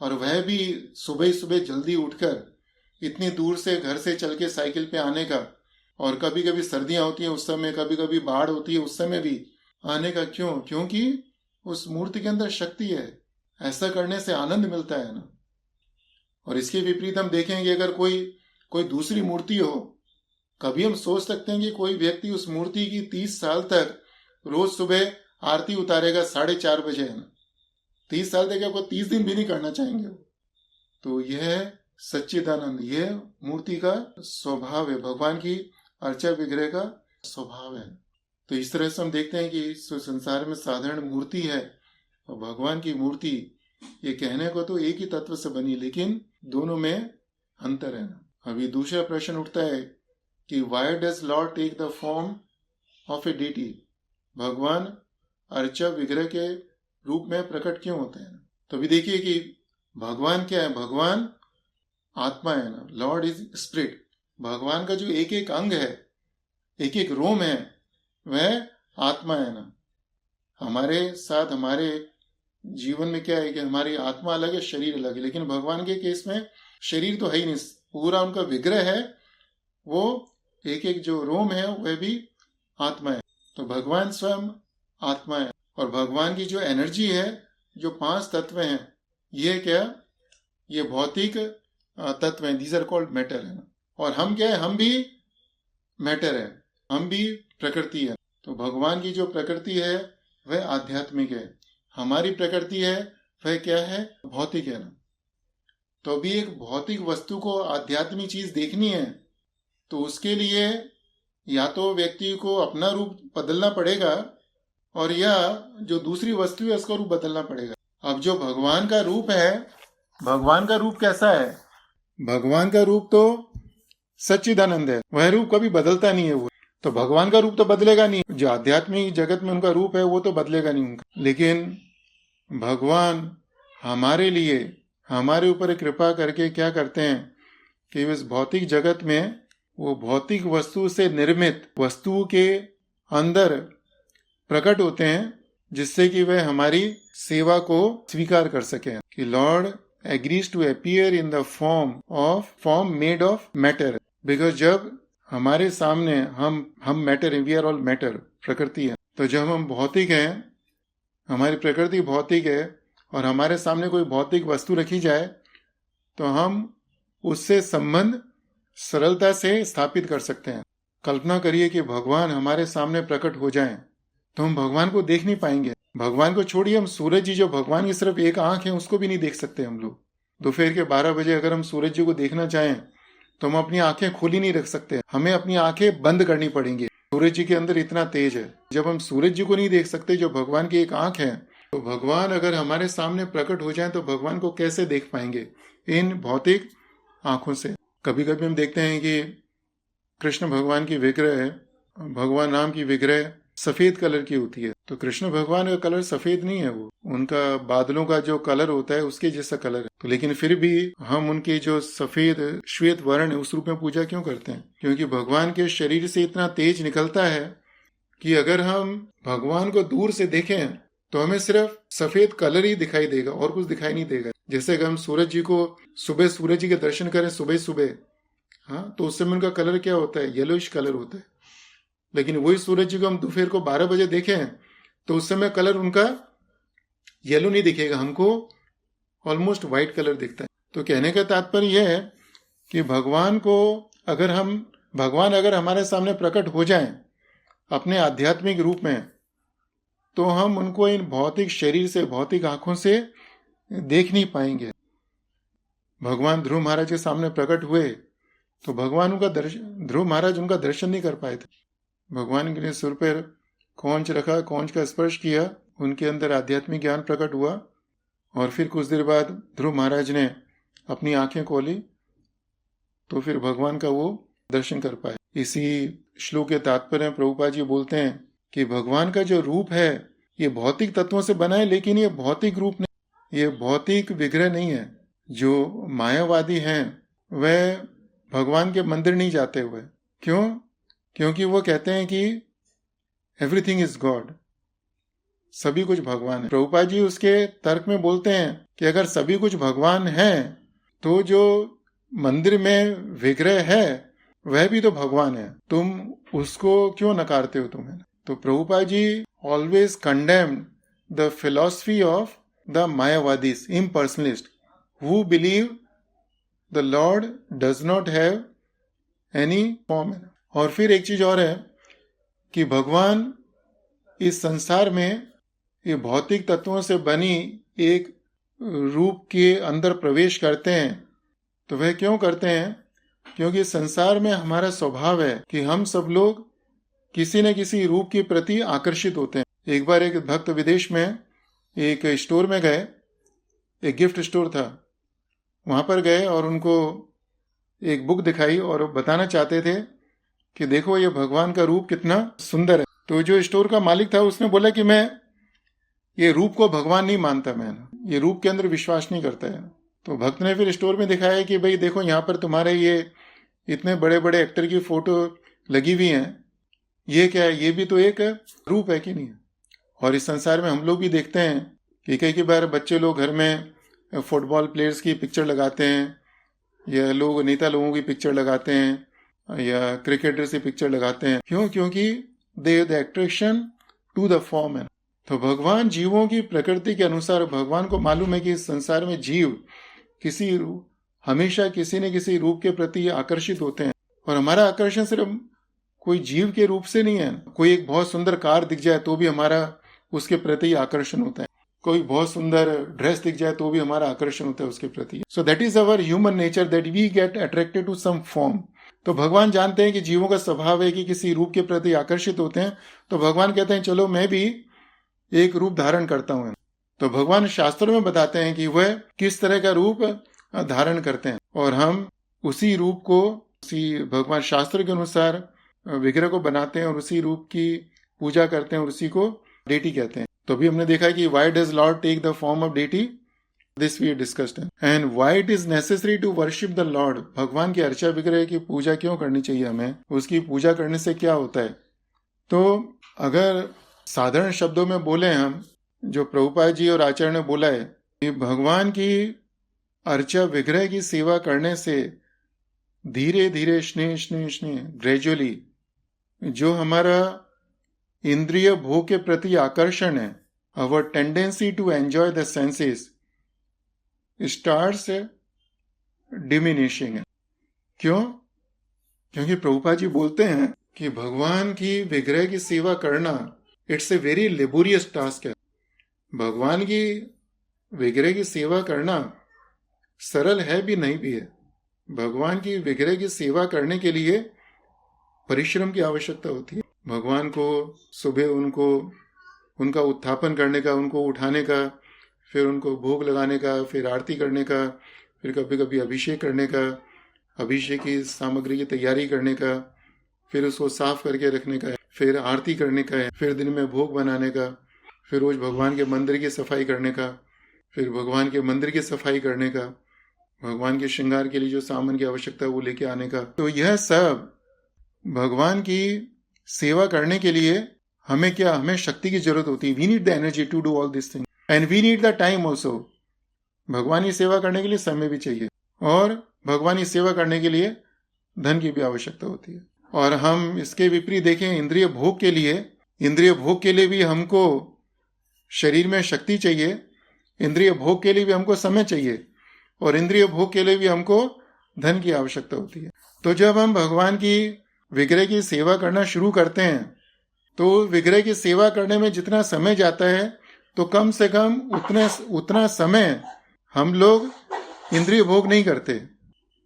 और वह भी सुबह सुबह जल्दी उठकर, इतनी दूर से घर से चल के साइकिल पे आने का, और कभी कभी सर्दियां होती हैं उस समय, कभी कभी बाढ़ होती है उस समय भी आने का। क्यों? क्योंकि उस मूर्ति के अंदर शक्ति है। ऐसा करने से आनंद मिलता है ना। और इसके विपरीत हम देखेंगे अगर कोई दूसरी मूर्ति हो, कभी हम सोच सकते हैं कि कोई व्यक्ति उस मूर्ति की 30 साल तक रोज सुबह आरती उतारेगा 4:30 बजे है ना। 30 साल तक आपको 30 दिन भी नहीं करना चाहेंगे। तो यह सच्चिदानंद, यह मूर्ति का स्वभाव है, भगवान की अर्चा विग्रह का स्वभाव है। तो इस तरह से हम देखते हैं कि इस संसार में साधारण मूर्ति है और भगवान की मूर्ति, ये कहने को तो एक ही तत्व से बनी, लेकिन दोनों में अंतर है। अभी दूसरा प्रश्न उठता है कि why does lord take the form of a deity? भगवान अर्चा विग्रह के रूप में प्रकट क्यों होते हैं? तो अभी देखिए कि भगवान क्या है? भगवान आत्मा है ना। Lord is spirit. भगवान का जो एक एक अंग है, एक एक रोम है, वह आत्मा है ना। हमारे साथ हमारे जीवन में क्या है कि हमारी आत्मा अलग है, शरीर अलग है। लेकिन भगवान के केस में शरीर तो है ही नहीं, पूरा उनका विग्रह है, वो एक एक जो रोम है वह भी आत्मा है। तो भगवान स्वयं आत्मा है। और भगवान की जो एनर्जी है, जो 5 तत्व हैं, ये क्या? ये भौतिक तत्व हैं। दीज आर कॉल्ड मैटर है ना। और हम क्या है? हम भी मैटर है, हम भी प्रकृति है। तो भगवान की जो प्रकृति है वह आध्यात्मिक है, हमारी प्रकृति है वह क्या है? भौतिक है ना। तो अभी एक भौतिक वस्तु को आध्यात्मिक चीज देखनी है तो उसके लिए या तो व्यक्ति को अपना रूप बदलना पड़ेगा, और या जो दूसरी वस्तु है उसका रूप बदलना पड़ेगा। अब जो भगवान का रूप है, भगवान का रूप कैसा है? भगवान का रूप तो सच्चिदानंद है, वह रूप कभी बदलता नहीं है। वो तो भगवान का रूप तो बदलेगा नहीं, जो आध्यात्मिक जगत में उनका रूप है वो तो बदलेगा नहीं उनका। लेकिन भगवान हमारे लिए, हमारे ऊपर कृपा करके क्या करते हैं कि इस भौतिक जगत में वो भौतिक वस्तु से निर्मित वस्तु के अंदर प्रकट होते हैं, जिससे कि वह हमारी सेवा को स्वीकार कर सके। कि lord agrees to appear in the form made of matter, because जब हमारे सामने हम मैटर हैं, वी आर ऑल मैटर, प्रकृति है। तो जब हम भौतिक हैं, हमारी प्रकृति भौतिक है, और हमारे सामने कोई भौतिक वस्तु रखी जाए तो हम उससे संबंध सरलता से स्थापित कर सकते हैं। कल्पना करिए कि भगवान हमारे सामने प्रकट हो जाएं, तो हम भगवान को देख नहीं पाएंगे। भगवान को छोड़िए, हम सूरज जी, जो भगवान की सिर्फ एक आंख है, उसको भी नहीं देख सकते हम लोग। दोपहर के 12 बजे अगर हम सूरज जी को देखना चाहें तो हम अपनी आंखें खुली नहीं रख सकते, हमें अपनी आंखें बंद करनी पड़ेंगी। सूरज जी के अंदर इतना तेज है। जब हम सूरज जी को नहीं देख सकते, जो भगवान की एक आंख है, तो भगवान अगर हमारे सामने प्रकट हो जाए तो भगवान को कैसे देख पाएंगे? इन भौतिक आंखों से। कभी कभी हम देखते हैं कि कृष्ण भगवान की विग्रह है, भगवान राम की विग्रह सफेद कलर की होती है, तो कृष्ण भगवान का कलर सफेद नहीं है, वो उनका बादलों का जो कलर होता है उसके जैसा कलर है। तो लेकिन फिर भी हम उनके जो सफेद श्वेत वर्ण है उस रूप में पूजा क्यों करते हैं? क्योंकि भगवान के शरीर से इतना तेज निकलता है कि अगर हम भगवान को दूर से देखें तो हमें सिर्फ सफेद कलर ही दिखाई देगा और कुछ दिखाई नहीं देगा। जैसे अगर हम सूरज जी को सुबह सूरज जी के दर्शन करें सुबह सुबह, हाँ, तो उस समय उनका कलर क्या होता है? येलोइश कलर होता है। लेकिन वही सूरज जी को हम दोपहर को 12 बजे देखें तो उस समय कलर उनका येलो नहीं दिखेगा, हमको ऑलमोस्ट व्हाइट कलर दिखता है। तो कहने का तात्पर्य यह है कि भगवान अगर हमारे सामने प्रकट हो जाएं अपने आध्यात्मिक रूप में, तो हम उनको इन भौतिक शरीर से, भौतिक आंखों से देख नहीं पाएंगे। भगवान ध्रुव महाराज के सामने प्रकट हुए तो ध्रुव महाराज उनका दर्शन नहीं कर पाए थे। भगवान के सिर पर कौंच रखा, कौंच का स्पर्श किया, उनके अंदर आध्यात्मिक ज्ञान प्रकट हुआ, और फिर कुछ देर बाद ध्रुव महाराज ने अपनी आंखें खोली तो फिर भगवान का वो दर्शन कर पाए। इसी श्लोक के तात्पर्य में प्रभुपाद जी बोलते हैं कि भगवान का जो रूप है ये भौतिक तत्वों से बना है, लेकिन ये भौतिक रूप नहीं, ये भौतिक विग्रह नहीं है। जो मायावादी हैं वह भगवान के मंदिर नहीं जाते हुए, क्यों? क्योंकि वो कहते हैं कि एवरीथिंग इज गॉड, सभी कुछ भगवान है। प्रभुपाद जी उसके तर्क में बोलते हैं कि अगर सभी कुछ भगवान है तो जो मंदिर में विग्रह है वह भी तो भगवान है, तुम उसको क्यों नकारते हो? तुम्हें तो Prabhupada ji always condemned the philosophy of the Mayavadis, impersonalist, who believe the lord does not have any form. और फिर एक चीज और है कि भगवान इस संसार में ये भौतिक तत्वों से बनी एक रूप के अंदर प्रवेश करते हैं। तो वह क्यों करते हैं? क्योंकि संसार में हमारा स्वभाव है कि हम सब लोग किसी न किसी रूप के प्रति आकर्षित होते हैं। एक बार एक भक्त विदेश में एक स्टोर में गए, एक गिफ्ट स्टोर था, वहां पर गए और उनको एक बुक दिखाई और बताना चाहते थे कि देखो ये भगवान का रूप कितना सुंदर है। तो जो स्टोर का मालिक था उसने बोला कि मैं ये रूप को भगवान नहीं मानता, मैं ये रूप के अंदर विश्वास नहीं करता है। तो भक्त ने फिर स्टोर में दिखाया कि भाई देखो यहाँ पर तुम्हारे ये इतने बड़े बड़े एक्टर की फोटो लगी हुई हैं, ये क्या है? ये भी तो एक रूप है कि नहीं? और इस संसार में हम लोग भी देखते हैं कि कई बार बच्चे लोग घर में फुटबॉल प्लेयर्स की पिक्चर लगाते हैं, या लोग नेता लोगों की पिक्चर लगाते हैं, या क्रिकेटर से पिक्चर लगाते हैं। क्यों? क्योंकि they the attraction to the form है। तो भगवान जीवों की प्रकृति के अनुसार, भगवान को मालूम है कि इस संसार में जीव हमेशा किसी न किसी रूप के प्रति आकर्षित होते हैं। और हमारा आकर्षण सिर्फ कोई जीव के रूप से नहीं है। कोई एक बहुत सुंदर कार दिख जाए तो भी हमारा उसके प्रति आकर्षण होता है, कोई बहुत सुंदर ड्रेस दिख जाए तो भी हमारा आकर्षण होता है उसके प्रति। So that is our human nature, that we get attracted to some form. तो भगवान जानते हैं कि जीवों का स्वभाव है कि किसी रूप के प्रति आकर्षित होते हैं। तो भगवान कहते हैं चलो मैं भी एक रूप धारण करता हूं। तो भगवान शास्त्रों में बताते हैं कि वह किस तरह का रूप धारण करते हैं। और हम उसी रूप को, उसी भगवान शास्त्र के अनुसार विग्रह को बनाते हैं और उसी रूप की पूजा करते हैं और उसी को डेटी कहते हैं। तो अभी हमने देखा कि why does lord take the form of deity, this we discussed. And why it is necessary to worship the lord, भगवान की अर्चा विग्रह की पूजा क्यों करनी चाहिए हमें, उसकी पूजा करने से क्या होता है। तो अगर साधारण शब्दों में बोले हम, जो प्रभुपाद जी और आचार्य ने बोला है कि भगवान की अर्चा विग्रह की सेवा करने से धीरे धीरे स्नेह ग्रेजुअली जो हमारा इंद्रिय भोग के प्रति आकर्षण है, our tendency to enjoy the senses starts diminishing. क्यों? क्योंकि प्रभुपाद जी बोलते हैं कि भगवान की विग्रह की सेवा करना it's a very laborious task है। भगवान की विग्रह की सेवा करना सरल है भी नहीं भी है। भगवान की विग्रह की सेवा करने के लिए परिश्रम की आवश्यकता होती है। भगवान को सुबह उनका उत्थापन करने का, उनको उठाने का, फिर उनको भोग लगाने का, फिर आरती करने का, फिर कभी कभी अभिषेक करने का, अभिषेक की सामग्री की तैयारी करने का, फिर उसको साफ करके रखने का है, फिर आरती करने का है, फिर दिन में भोग बनाने का, फिर रोज भगवान के मंदिर की सफाई करने का, फिर भगवान के मंदिर की सफाई करने का, भगवान के श्रृंगार के लिए जो सामान की आवश्यकता है वो लेके आने का। तो यह सब भगवान की सेवा करने के लिए हमें शक्ति की जरूरत होती है। We need the energy to do all this thing and we need the time also. भगवान की सेवा करने के लिए समय भी चाहिए और भगवान की सेवा करने के लिए धन की भी आवश्यकता होती है। और हम इसके विपरीत देखें, इंद्रिय भोग के लिए भी हमको शरीर में शक्ति चाहिए, इंद्रिय भोग के लिए भी हमको समय चाहिए और इंद्रिय भोग के लिए भी हमको धन की आवश्यकता होती है। तो जब हम भगवान की विग्रह की सेवा करना शुरू करते हैं तो विग्रह की सेवा करने में जितना समय जाता है तो कम से कम उतना समय हम लोग इंद्रिय भोग नहीं करते।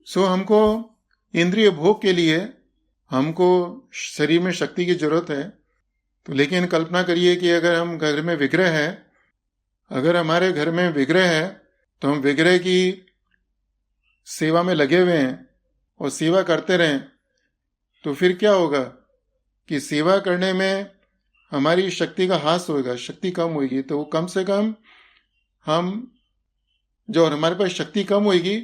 सो हमको इंद्रिय भोग के लिए हमको शरीर में शक्ति की जरूरत है। तो लेकिन कल्पना करिए कि अगर हम घर में विग्रह है, अगर हमारे घर में विग्रह है तो हम विग्रह की सेवा में लगे हुए हैं और सेवा करते रहें, तो फिर क्या होगा कि सेवा करने में हमारी शक्ति का ह्रास होगा, शक्ति कम होगी। तो कम से कम हम जो हमारे पास शक्ति कम होगी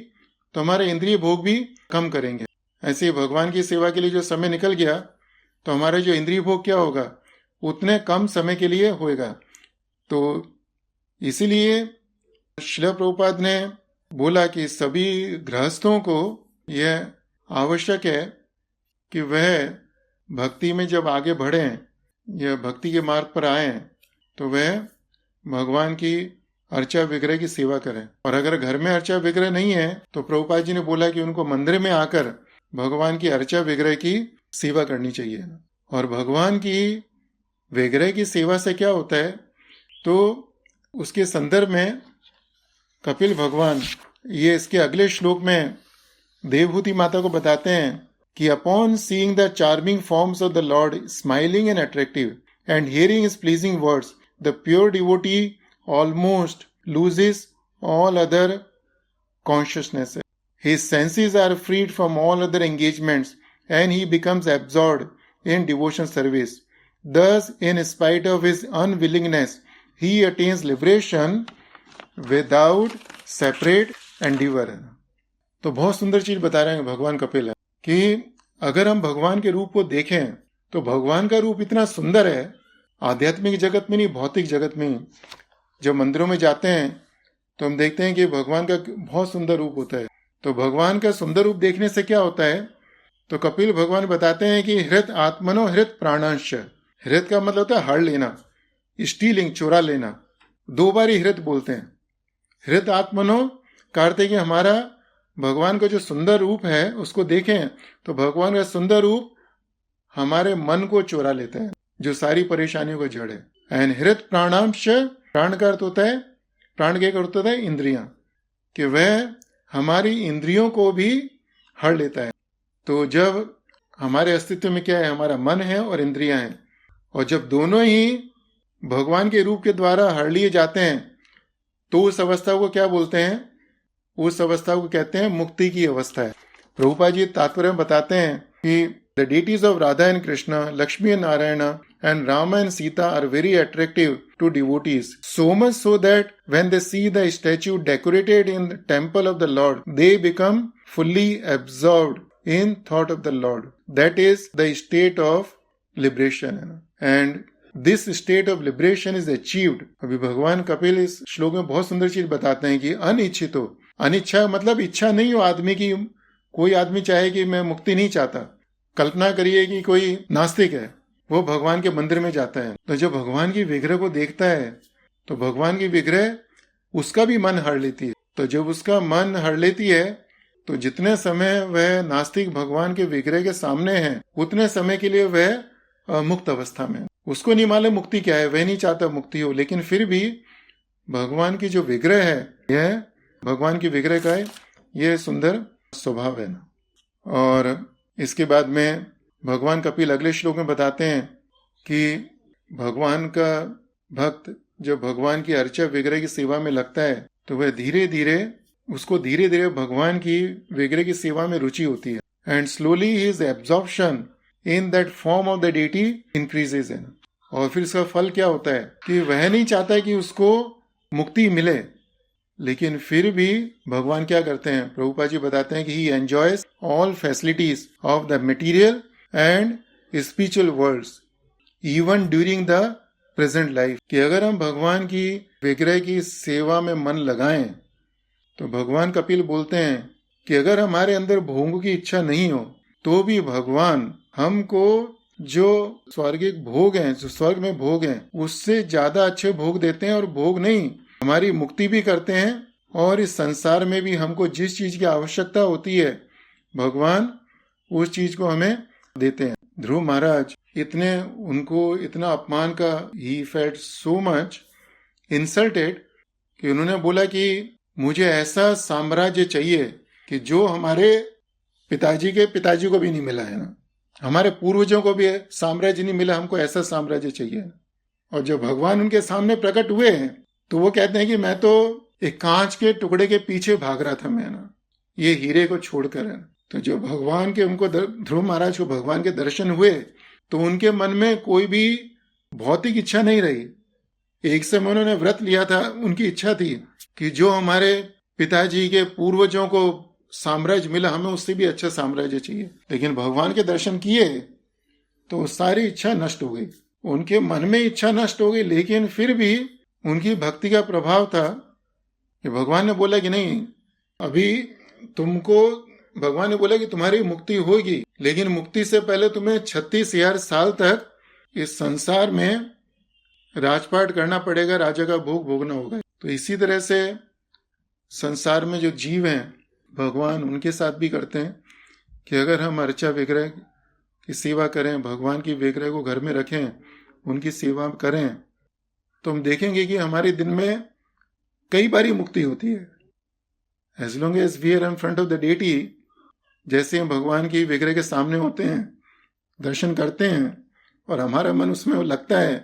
तो हमारे इंद्रिय भोग भी कम करेंगे। ऐसे भगवान की सेवा के लिए जो समय निकल गया तो हमारे जो इंद्रिय भोग क्या होगा, उतने कम समय के लिए होएगा। तो इसीलिए श्रील प्रभुपाद ने बोला कि सभी गृहस्थों को यह आवश्यक है कि वह भक्ति में जब आगे बढ़ें या भक्ति के मार्ग पर आए तो वह भगवान की अर्चा विग्रह की सेवा करें। और अगर घर में अर्चा विग्रह नहीं है तो प्रभुपाद जी ने बोला कि उनको मंदिर में आकर भगवान की अर्चा विग्रह की सेवा करनी चाहिए। और भगवान की विग्रह की सेवा से क्या होता है, तो उसके संदर्भ में कपिल भगवान ये इसके अगले श्लोक में देवहूति माता को बताते हैं कि upon seeing the charming forms of the Lord smiling and attractive and hearing his pleasing words the pure devotee almost loses all other consciousness. His senses are freed from all other engagements and he becomes absorbed in devotion service. Thus, in spite of his unwillingness, he attains liberation without separate endeavor. तो बहुत सुंदर चीज बता रहे हैं भगवान कपिल है कि अगर हम भगवान के रूप को देखें तो भगवान का रूप इतना सुंदर है, आध्यात्मिक जगत में नहीं, भौतिक जगत में। जब मंदिरों में जाते हैं तो हम देखते हैं कि भगवान का बहुत सुंदर रूप होता है। तो भगवान का सुंदर रूप देखने से क्या होता है, तो कपिल भगवान बताते हैं कि हृत आत्मनो हृत प्राणांश। हृत का मतलब होता है हड़ लेना, स्टीलिंग, चुरा लेना। 2 बार ही हृत बोलते हैं। हृत आत्मनो कहते कि हमारा भगवान का जो सुंदर रूप है उसको देखें तो भगवान का सुंदर रूप हमारे मन को चुरा लेता है, जो सारी परेशानियों का जड़ है। एंड हृत प्राणांश, प्राण का अर्थ होता है, प्राण के अर्थ होता है इंद्रियां, कि वह हमारी इंद्रियों को भी हड़ लेता है। तो जब हमारे अस्तित्व में क्या है, हमारा मन है और इंद्रियां हैं, और जब दोनों ही भगवान के रूप के द्वारा हड़ लिए जाते हैं तो उस अवस्था को क्या बोलते हैं, उस अवस्था को कहते हैं मुक्ति की अवस्था है। प्रभुपाद जी तात्पर्य में बताते हैं कि the deities of Radha and Krishna, Lakshmi and Narayana, and Rama and Sita are very attractive to devotees. So much so that when they see the statue decorated in the temple of the Lord, they become fully absorbed in thought of the Lord. That is the state of liberation. And this state of liberation is achieved. अभी भगवान कपिल इस श्लोक में बहुत सुंदर चीज बताते हैं कि अनिच्छितो, अनिच्छा मतलब इच्छा नहीं हो आदमी की। कोई आदमी चाहे कि मैं मुक्ति नहीं चाहता, कल्पना करिए कि कोई नास्तिक है, वो भगवान के मंदिर में जाता है, तो जब भगवान की विग्रह को देखता है तो भगवान की विग्रह उसका भी मन हर लेती है। तो जब उसका मन हर लेती है तो जितने समय वह नास्तिक भगवान के विग्रह के सामने है उतने समय के लिए वह मुक्त अवस्था में। उसको नहीं मालूम मुक्ति क्या है, वह नहीं चाहता मुक्ति हो, लेकिन फिर भी भगवान की जो विग्रह है, यह भगवान की विग्रह का यह सुंदर स्वभाव है ना। और इसके बाद में भगवान कपिल अगले श्लोक में बताते हैं कि भगवान का भक्त जब भगवान की अर्चा विग्रह की सेवा में लगता है तो वह धीरे धीरे भगवान की विग्रह की सेवा में रुचि होती है। And slowly his absorption in that form of the deity increases. और फिर इसका फल क्या होता है कि वह नहीं चाहता कि उसको मुक्ति मिले, लेकिन फिर भी भगवान क्या करते हैं, प्रभुपाद जी बताते हैं कि he enjoys all facilities of the material and spiritual worlds even during the present life. कि अगर हम भगवान की विग्रह की सेवा में मन लगाएं तो भगवान कपिल बोलते हैं कि अगर हमारे अंदर भोगों की इच्छा नहीं हो तो भी भगवान हमको जो स्वर्गिक भोग हैं, जो स्वर्ग में भोग हैं, उससे ज्यादा अच्छे भोग देते हैं। और भोग नहीं, हमारी मुक्ति भी करते हैं और इस संसार में भी हमको जिस चीज की आवश्यकता होती है भगवान उस चीज को हमें देते हैं। ध्रुव महाराज उनको इतना अपमान का ही फेल्ट सो मच इंसल्टेड कि उन्होंने बोला कि मुझे ऐसा साम्राज्य चाहिए कि जो हमारे पिताजी को भी नहीं मिला है ना, हमारे पूर्वजों को भी साम्राज्य नहीं मिला, हमको ऐसा साम्राज्य चाहिए। और जब भगवान उनके सामने प्रकट हुए हैं तो वो कहते हैं कि मैं तो एक कांच के टुकड़े के पीछे भाग रहा था, मैं ना ये हीरे को छोड़कर। तो जो भगवान के उनको ध्रुव महाराज को भगवान के दर्शन हुए तो उनके मन में कोई भी भौतिक इच्छा नहीं रही। एक समय उन्होंने व्रत लिया था, उनकी इच्छा थी कि जो हमारे पिताजी के पूर्वजों को साम्राज्य मिला हमें उससे भी अच्छा साम्राज्य चाहिए। लेकिन भगवान के दर्शन किए तो सारी इच्छा नष्ट हो गई, उनके मन में इच्छा नष्ट हो गई। लेकिन फिर भी उनकी भक्ति का प्रभाव था कि भगवान ने बोला कि नहीं, अभी भगवान ने बोला कि तुम्हारी मुक्ति होगी, लेकिन मुक्ति से पहले तुम्हें 36,000 साल तक इस संसार में राजपाट करना पड़ेगा, राजा का भोग भोगना होगा। तो इसी तरह से संसार में जो जीव हैं भगवान उनके साथ भी करते हैं कि अगर हम अर्चा विग्रह की सेवा करें, भगवान की विग्रह को घर में रखें, उनकी सेवा करें, तो हम देखेंगे कि हमारे दिन में कई बारी मुक्ति होती है। As long as we are in front of the deity, जैसे हम भगवान की विग्रह के सामने होते हैं, दर्शन करते हैं और हमारा मन उसमें लगता है,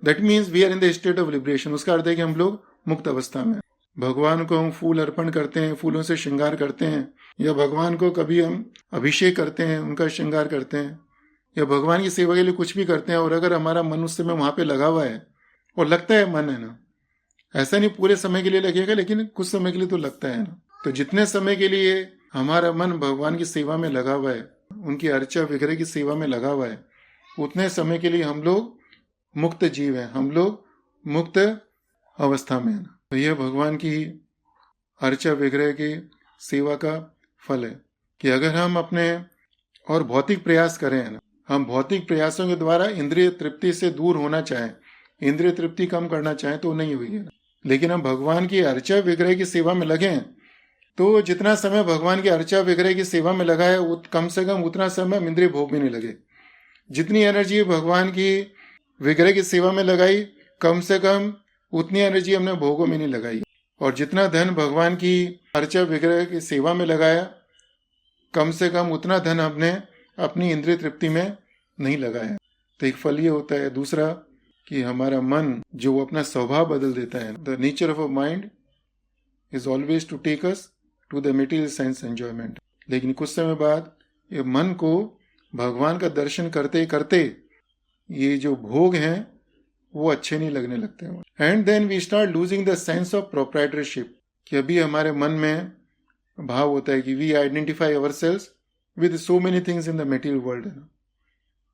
that means we are in the state of liberation. उसका अर्थ है कि हम लोग मुक्त अवस्था में। भगवान को हम फूल अर्पण करते हैं, फूलों से श्रृंगार करते हैं, या भगवान को कभी हम अभिषेक करते हैं, उनका श्रृंगार करते हैं, या भगवान की सेवा के लिए कुछ भी करते हैं। और अगर हमारा मन उस समय वहां पे लगा हुआ है और लगता है मन है ना, ऐसा नहीं पूरे समय के लिए लगेगा, लेकिन कुछ समय के लिए तो लगता है ना। तो जितने समय के लिए हमारा मन भगवान की सेवा में लगा हुआ है, उनकी अर्चा विग्रह की सेवा में लगा हुआ है, उतने समय के लिए हम लोग मुक्त जीव हैं, हम लोग मुक्त अवस्था में हैं। तो यह भगवान की अर्चा विग्रह की सेवा का फल है कि अगर हम अपने और भौतिक प्रयास करें ना, हम भौतिक प्रयासों के द्वारा इंद्रिय तृप्ति से दूर होना चाहें, इंद्रिय तृप्ति कम करना चाहें तो नहीं हुई है। लेकिन हम भगवान की अर्चा विग्रह की सेवा में लगें तो जितना समय भगवान की अर्चा विग्रह की सेवा में लगा है कम से कम उतना समय हम इंद्रिय भोग भी नहीं लगे। जितनी एनर्जी भगवान की विग्रह की सेवा में लगाई, कम से कम उतनी एनर्जी हमने भोगों में नहीं लगाई। और जितना धन भगवान की अर्चा विग्रह की सेवा में लगाया, कम से कम उतना धन हमने अपनी इंद्रिय तृप्ति में नहीं लगाया। तो एक फल ये होता है। दूसरा कि हमारा मन जो अपना स्वभाव बदल देता है, the nature of a mind is always to take us to the material sense enjoyment. लेकिन कुछ समय बाद ये मन को भगवान का दर्शन करते करते ये जो भोग हैं वो अच्छे नहीं लगने लगते हैं. And then we start losing the sense of proprietorship, कि अभी हमारे मन में भाव होता है कि we identify ourselves with so many things in the material world,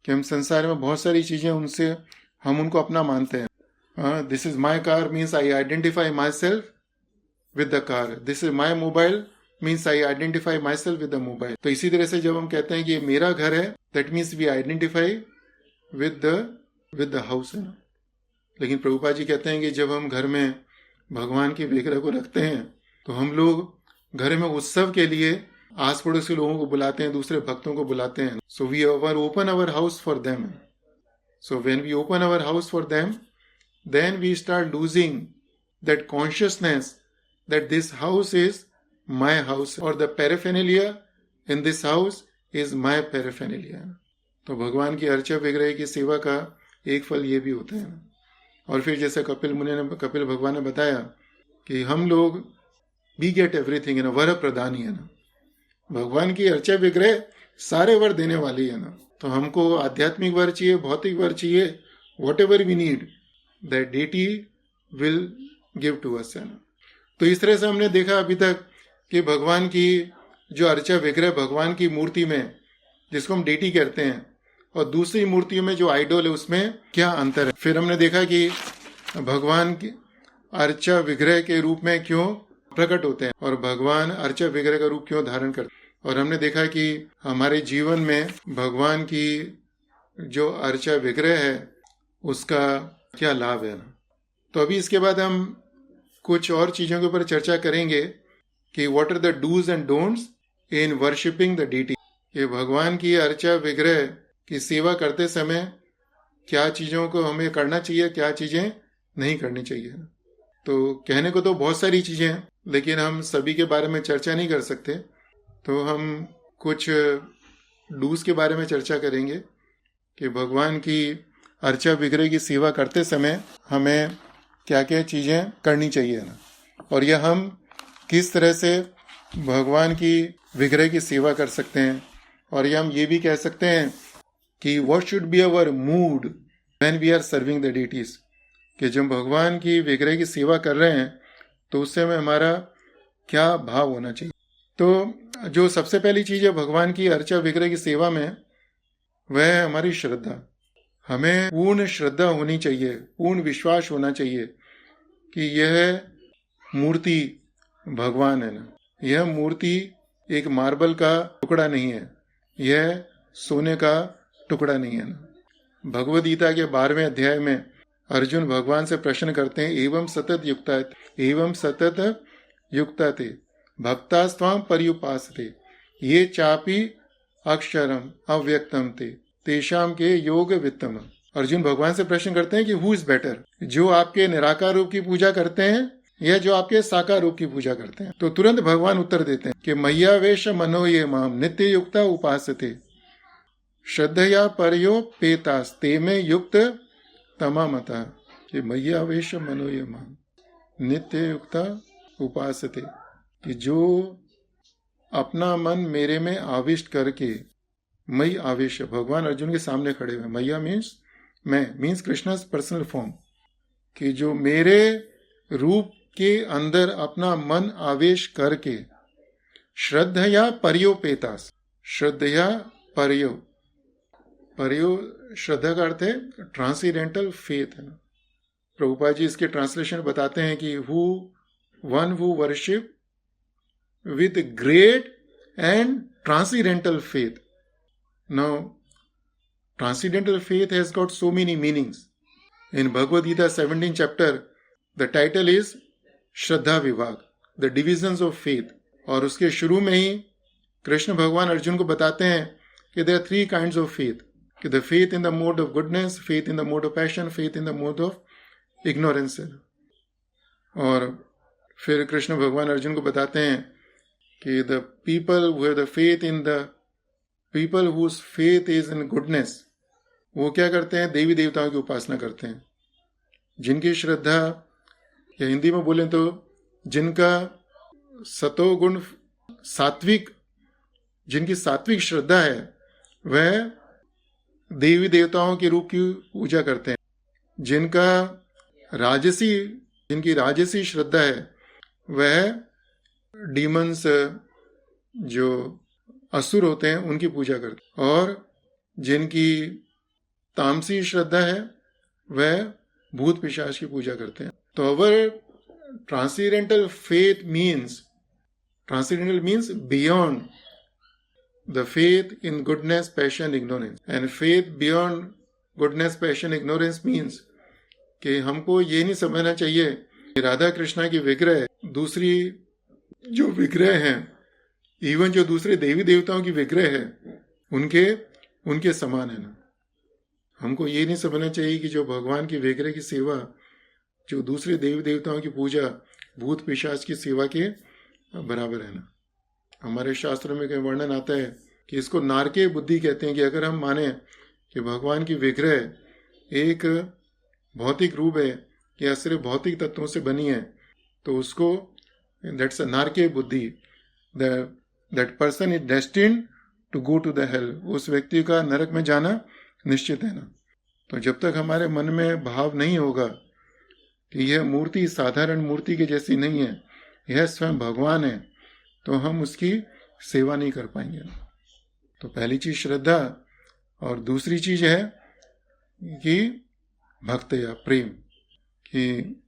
कि हम संसार में बहुत सारी चीजें उनसे हम उनको अपना मानते हैं. This is my car means I identify my self with the car. This is my mobile means I identify my self with the mobile. तो इसी तरह से जब हम कहते हैं कि ये मेरा घर है, that means we identify with the house, है ना. लेकिन प्रभुपाद जी कहते हैं कि जब हम घर में भगवान के विग्रह को रखते हैं तो हम लोग घर में उत्सव के लिए आस पड़ोस के लोगों को बुलाते हैं, दूसरे भक्तों को बुलाते हैं. So we open our house for them. So when we open our house for them, then we start losing that consciousness that this house is my house और the paraphernalia in this house is my paraphernalia. तो भगवान की अर्चा विग्रह की सेवा का एक फल ये भी होता है. और फिर जैसे कपिल भगवान ने बताया कि हम लोग वी गेट एवरीथिंग, है ना, वर प्रदानी, है ना. भगवान की अर्चा विग्रह सारे वर देने वाली है ना. तो हमको आध्यात्मिक वर चाहिए, भौतिक वर चाहिए, whatever we need that deity will give to us, है ना. तो इस तरह से हमने देखा अभी तक कि भगवान की जो अर्चा विग्रह भगवान की मूर्ति में, जिसको हम डेटी कहते हैं, और दूसरी मूर्तियों में जो आइडोल है उसमें क्या अंतर है. फिर हमने देखा कि भगवान की अर्चा विग्रह के रूप में क्यों प्रकट होते हैं और भगवान अर्चा विग्रह का रूप क्यों धारण करते हैं. और हमने देखा कि हमारे जीवन में भगवान की जो अर्चा विग्रह है उसका क्या लाभ है. तो अभी इसके बाद हम कुछ और चीजों के ऊपर चर्चा करेंगे कि what are the dos and don'ts in worshipping the deity. ये भगवान की अर्चा विग्रह की सेवा करते समय क्या चीजों को हमें करना चाहिए, क्या चीजें नहीं करनी चाहिए. तो कहने को तो बहुत सारी चीजें हैं, लेकिन हम सभी के बारे में चर्चा नहीं कर सकते. तो हम कुछ डूज के बारे में चर्चा करेंगे कि भगवान की अर्चा विग्रह की सेवा करते समय हमें क्या क्या चीजें करनी चाहिए ना, और यह हम किस तरह से भगवान की विग्रह की सेवा कर सकते हैं. और यह हम ये भी कह सकते हैं कि what should be our mood when we are serving the deities, कि जब भगवान की विग्रह की सेवा कर रहे हैं तो उस समय हमारा क्या भाव होना चाहिए. तो जो सबसे पहली चीज है भगवान की अर्चा विग्रह की सेवा में, वह है हमारी श्रद्धा. हमें पूर्ण श्रद्धा होनी चाहिए, पूर्ण विश्वास होना चाहिए कि यह मूर्ति भगवान है ना. यह मूर्ति एक मार्बल का टुकड़ा नहीं है, यह सोने का टुकड़ा नहीं है ना. भगवद गीता के 12वें अध्याय में अर्जुन भगवान से प्रश्न करते हैं, एवं सतत युक्ता ते भक्तास्त्वाम पर्युपासते ये चापी अक्षरम अव्यक्तम ते तेषाम के योग वित्तम. अर्जुन भगवान से प्रश्न करते हैं कि हु इज बेटर, जो आपके निराकार रूप की पूजा करते हैं या जो आपके साकार रूप की पूजा करते हैं. तो तुरंत भगवान उत्तर देते हैं कि मय्यावेश मनो ये माम नित्य युक्ता उपासते श्रद्धया परयो पेतास ते में युक्त तमामता. कि मय्यावेश मनो ये माम नित्य युक्ता उपासते, कि जो अपना मन मेरे में आविष्ट करके, मई आवेश, भगवान अर्जुन के सामने खड़े हुए, मैया मीन्स मैं, मीन्स कृष्णा's पर्सनल फॉर्म, कि जो मेरे रूप के अंदर अपना मन आवेश करके श्रद्धया पर्योपेतास, श्रद्धया पर्यो श्रद्धा का अर्थ है ट्रांसीडेंटल फेथ, है ना. प्रभुपाद जी इसके ट्रांसलेशन बताते हैं कि one who worship with great and transcendental faith. Now transcendental faith has got so many meanings. In Bhagavad Gita 17 chapter the title is Shraddha Vibhag, the divisions of faith. और उसके शुरू में ही कृष्ण भगवान अर्जुन को बताते हैं कि there are 3 kinds of faith, कि the faith in the mode of goodness, faith in the mode of passion, faith in the mode of ignorance. और फिर कृष्ण भगवान अर्जुन को बताते हैं कि the people who have the faith in the people whose faith is in goodness, वो क्या करते हैं, देवी देवताओं की उपासना करते हैं. जिनकी श्रद्धा, या हिंदी में बोलें तो जिनका सतोगुण सात्विक, जिनकी सात्विक श्रद्धा है वह देवी देवताओं के रूप की पूजा करते हैं। जिनकी राजसी श्रद्धा है वह डीमंस, जो असुर होते हैं, उनकी पूजा करते हैं। और जिनकी तामसी श्रद्धा है वह भूत पिशाच की पूजा करते हैं। तो our transcendental faith means beyond the faith in goodness, passion, ignorance. And faith beyond goodness, passion, ignorance means कि हमको ये नहीं समझना चाहिए कि राधा कृष्णा की विग्रह दूसरी जो विग्रह हैं, इवन जो दूसरे देवी देवताओं की विग्रह है, उनके समान है ना। हमको ये नहीं समझना चाहिए कि जो भगवान की विग्रह की सेवा, जो दूसरे देवी देवताओं की पूजा भूत पिशाच की सेवा के बराबर है ना। हमारे शास्त्रों में कई वर्णन आता है कि इसको नारकीय बुद्धि कहते हैं, कि अगर हम माने कि भगवान की विग्रह एक भौतिक रूप है या सिर्फ भौतिक तत्वों से बनी है, तो उसको दैट्स अ नारकीय बुद्धि, that person is destined to go to the hell. उस व्यक्ति का नरक में जाना निश्चित है ना। तो जब तक हमारे मन में भाव नहीं होगा कि यह मूर्ति साधारण मूर्ति के जैसी नहीं है, यह स्वयं भगवान है, तो हम उसकी सेवा नहीं कर पाएंगे। तो पहली चीज श्रद्धा, और दूसरी चीज है कि भक्त या प्रेम, कि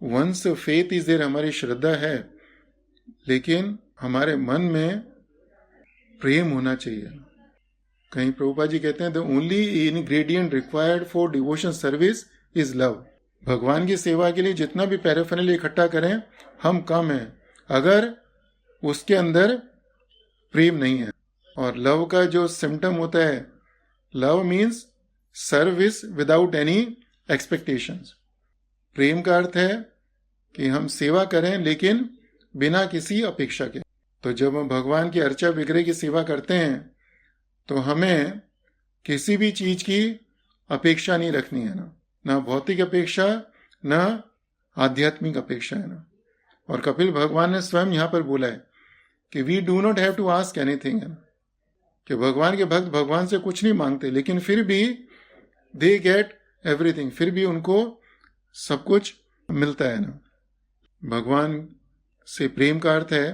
वंस फेथ इज देयर, हमारी श्रद्धा है, लेकिन हमारे मन में प्रेम होना चाहिए। कहीं प्रभुपाद जी कहते हैं the only ingredient required for devotion service is love. भगवान की सेवा के लिए जितना भी पैराफिनल इकट्ठा करें हम कम हैं अगर उसके अंदर प्रेम नहीं है। और लव का जो सिम्टम होता है, love means service without any expectations. प्रेम का अर्थ है कि हम सेवा करें लेकिन बिना किसी अपेक्षा के। तो जब हम भगवान की अर्चा विग्रह की सेवा करते हैं तो हमें किसी भी चीज की अपेक्षा नहीं रखनी है ना भौतिक अपेक्षा, ना आध्यात्मिक अपेक्षा है ना। और कपिल भगवान ने स्वयं यहां पर बोला है कि we do not have to ask anything, है ना, कि भगवान के भक्त भगवान से कुछ नहीं मांगते, लेकिन फिर भी दे गेट एवरीथिंग, फिर भी उनको सब कुछ मिलता है ना। भगवान से प्रेम का अर्थ है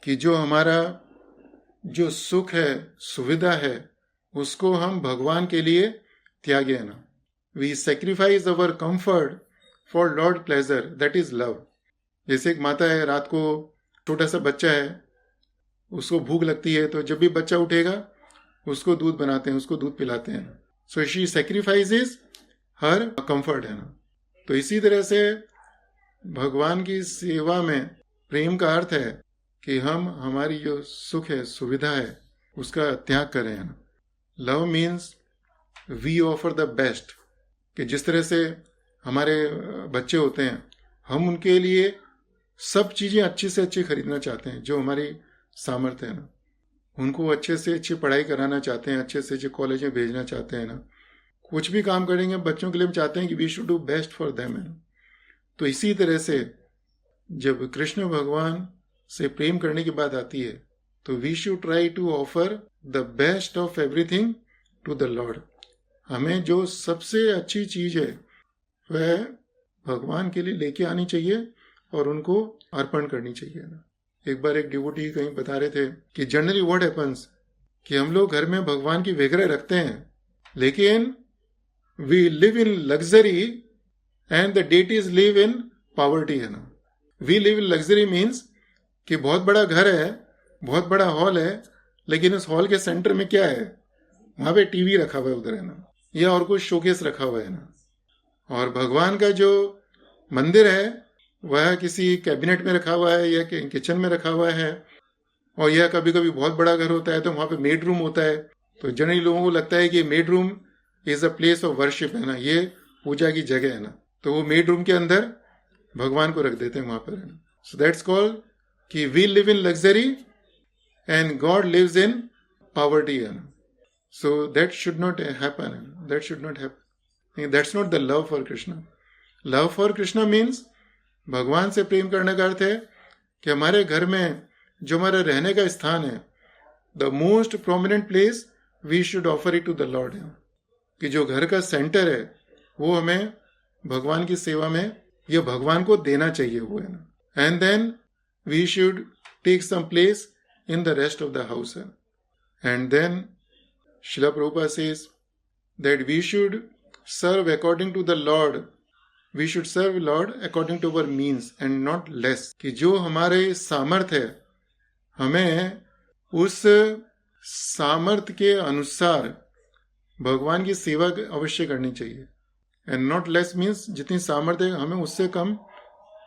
कि जो हमारा जो सुख है, सुविधा है, उसको हम भगवान के लिए त्यागे है ना। We sacrifice our comfort for lord pleasure, that is love. जैसे एक माता है, रात को छोटा सा बच्चा है, उसको भूख लगती है, तो जब भी बच्चा उठेगा उसको दूध बनाते हैं, उसको दूध पिलाते हैं। So she sacrifices her comfort, है ना। तो इसी तरह से भगवान की सेवा में प्रेम का अर्थ है कि हम हमारी जो सुख है, सुविधा है, उसका त्याग करें, है ना। Love means we offer the best, कि जिस तरह से हमारे बच्चे होते हैं, हम उनके लिए सब चीजें अच्छी से अच्छी खरीदना चाहते हैं जो हमारी सामर्थ्य है ना। उनको अच्छे से अच्छी पढ़ाई कराना चाहते हैं, अच्छे से अच्छे कॉलेज में भेजना चाहते हैं ना। कुछ भी काम करेंगे बच्चों के लिए, हम चाहते हैं कि we should do best for them, है ना। तो इसी तरह से जब कृष्ण भगवान से प्रेम करने की बात आती है तो we should try to offer the best of everything to the lord. हमें जो सबसे अच्छी चीज है वह भगवान के लिए लेके आनी चाहिए और उनको अर्पण करनी चाहिए ना। एक बार एक डिवोटी कहीं बता रहे थे कि जनरली व्हाट हैपेंस, कि हम लोग घर में भगवान की विग्रह रखते हैं, लेकिन we live in luxury and the deities live in poverty, है ना। We live in luxury means कि बहुत बड़ा घर है, बहुत बड़ा हॉल है, लेकिन उस हॉल के सेंटर में क्या है, वहां पे टीवी रखा हुआ है उधर, है ना, या और कुछ शोकेस रखा हुआ है ना। और भगवान का जो मंदिर है वह किसी कैबिनेट में रखा हुआ है या किचन में रखा हुआ है, और यह कभी कभी बहुत बड़ा घर होता है तो वहां पे मेड रूम होता है। तो जनरली लोगों को लगता है कि made room is a place of worship, है ना, ये पूजा की जगह है ना। तो वो मेड रूम के अंदर भगवान को रख देते हैं वहां पर, है ना। सो दैट्स कॉल्ड कि we live in luxury and God lives in poverty, है ना। So that should not happen, that should not happen, that's not the love for Krishna. Love for Krishna means भगवान से प्रेम करने का अर्थ है कि हमारे घर में जो हमारा रहने का स्थान है, the most prominent place we should offer it to the lord, कि जो घर का सेंटर है वो हमें भगवान की सेवा में या भगवान को देना चाहिए, वो है ना. And then we should take some place in the rest of the house. And then Srila Prabhupada says that we should serve according to the Lord. We should serve Lord according to our means and not less. कि जो हमारे सामर्थ्य है हमें उस सामर्थ्य के अनुसार भगवान की सेवा अवश्य करनी चाहिए. एंड नॉट लेस मीन्स जितनी सामर्थ्य है हमें उससे कम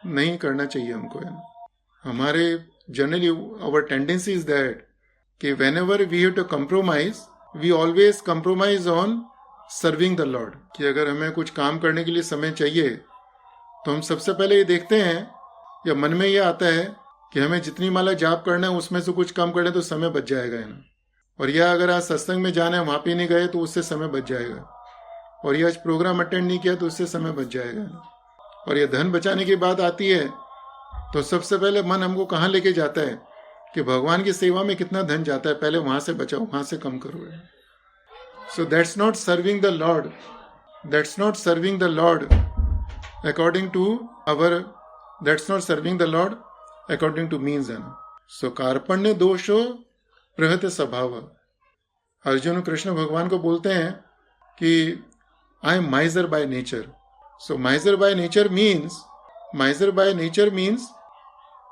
नहीं करना चाहिए हमको. हमारे generally our tendency is that कि whenever we have to compromise, we always compromise on serving the lord. कि अगर हमें कुछ काम करने के लिए समय चाहिए तो हम सबसे पहले ये देखते हैं या मन में ये आता है कि हमें जितनी माला जाप करना है उसमें से कुछ कम करना है तो समय बच जाएगा, है ना. और या अगर आज सत्संग में जाना है वहाँ पे नहीं गए तो उससे समय बच जाएगा. और ये आज प्रोग्राम अटेंड नहीं किया तो उससे समय बच जाएगा. और ये धन बचाने की बात आती है तो सबसे पहले मन हमको कहाँ लेके जाता है कि भगवान की सेवा में कितना धन जाता है, पहले वहां से बचाओ, वहां से कम करो. So that's not serving the lord, that's not serving the lord according to our, that's not serving the lord according to means, है ना. सो कार्पण्य दोषो प्रहत स्वभाव. अर्जुन कृष्ण भगवान को बोलते हैं कि I am माइजर by nature. So माइजर by nature means, माइजर by nature means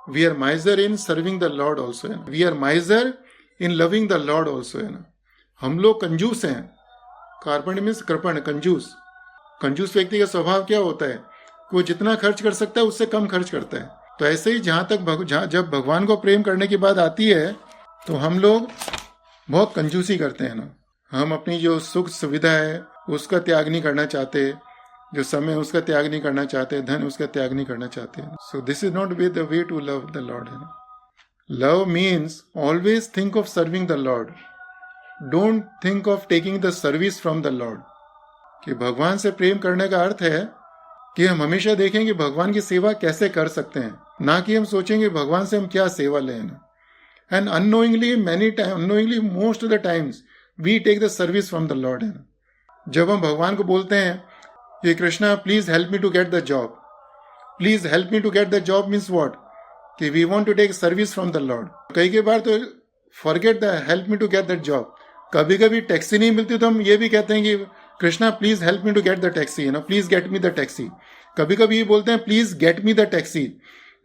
we are miser in serving the Lord also, है ना. We are miser in loving the Lord also, है ना. हम लोग कंजूस हैं. कार्पण्य मीन्स कृपण, कंजूस. कंजूस व्यक्ति का स्वभाव क्या होता है कि वो जितना खर्च कर सकता है उससे कम खर्च करता है. तो ऐसे ही जहां तक जब भगवान को प्रेम करने की बात आती है तो हम लोग बहुत कंजूसी करते हैं ना. हम अपनी जो सुख सुविधा है उसका त्याग नहीं करना चाहते, जो समय उसका त्याग नहीं करना चाहते, धन उसका त्याग नहीं करना चाहते. So this is not way the way to love the lord. Love means always think of serving the lord, don't think of taking the service from the lord. कि भगवान से प्रेम करने का अर्थ है कि हम हमेशा देखें कि भगवान की सेवा कैसे कर सकते हैं, ना कि हम सोचेंगे भगवान से हम क्या सेवा लें. And unknowingly many time, unknowingly most of the times we take the service from the lord. जब हम भगवान को बोलते हैं कि Krishna please help me to get the job, please help me to get the job means what, कि we want to take service from the lord. कई बार तो forget the help me to get that job. कभी कभी taxi नहीं मिलती तो हम ये भी कहते हैं कि Krishna please help me to get the taxi, please get me the taxi. कभी कभी ये बोलते हैं please get me the taxi.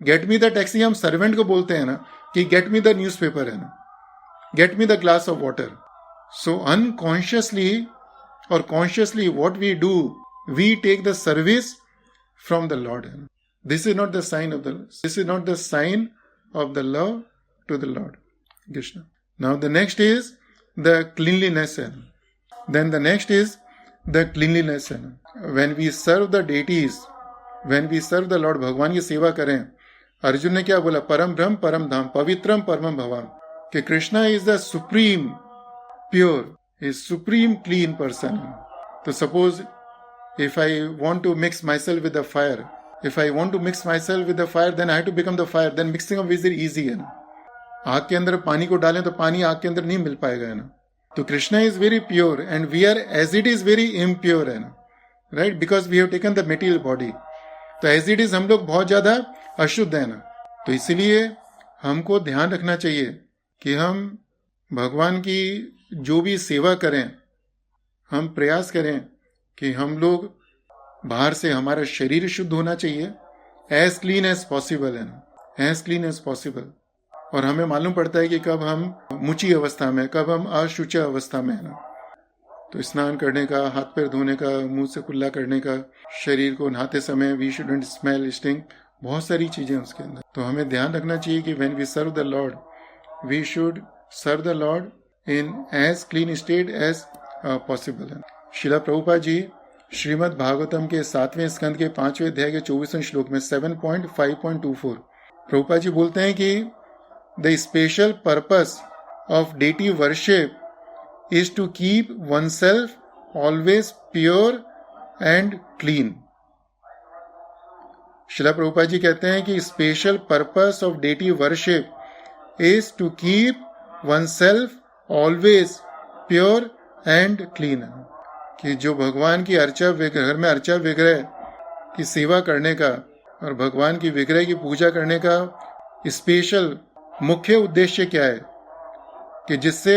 Get me the taxi हम सर्वेंट को बोलते हैं ना, कि गेट मी द न्यूज़पेपर, है ना, get me the glass of water. So unconsciously और consciously what we do, we take the service from the Lord. This is not the sign of the love to the Lord Krishna. Now the next is the cleanliness. Then the next is the cleanliness. When we serve the deities, when we serve the Lord, भगवान की सेवा करें, अर्जुन ने क्या बोला, परम ब्रह्म परम धाम पवित्रम परमम भवाम, कि Krishna is the supreme pure, is supreme clean person. तो suppose if I want to mix myself with the fire, if I want to mix myself with the fire, then I have to become the fire. Then mixing up is very easy, है ना. आग के अंदर पानी को डालें तो पानी आग के अंदर नहीं मिल पाएगा, है ना. तो Krishna is very pure and we are as it is very impure, है ना, right, because we have taken the material body. तो एज इट इज हम लोग बहुत ज्यादा अशुद्ध है ना. तो इसलिए हमको ध्यान रखना चाहिए कि हम भगवान की जो भी सेवा करें, हम प्रयास करें कि हम लोग बाहर से, हमारा शरीर शुद्ध होना चाहिए, एज क्लीन एज पॉसिबल, है ना, एज क्लीन एज पॉसिबल. और हमें मालूम पड़ता है कि कब हम मुची अवस्था में, कब हम अशुच अवस्था में, है ना. तो स्नान करने का, हाथ पैर धोने का, मुंह से कुल्ला करने का, शरीर को नहाते समय वी शुडंट स्मेल, स्टिंक, बहुत सारी चीजें उसके अंदर. तो हमें ध्यान रखना चाहिए कि when we serve the lord, we should serve the lord in as clean state as possible. Srila Prabhupada ji Srimad Bhagavatam के 7वें स्कंद के 5वें अध्याय के 24वें श्लोक में 7.5.24 प्रभुपाद जी बोलते हैं कि the special purpose of deity worship is to keep oneself always pure and clean. Srila Prabhupada ji कहते हैं कि special purpose of deity worship is to keep oneself always pure and clean, कि जो भगवान की अर्चा घर में अर्चा विग्रह की सेवा करने का और भगवान की विग्रह की पूजा करने का स्पेशल मुख्य उद्देश्य क्या है, कि जिससे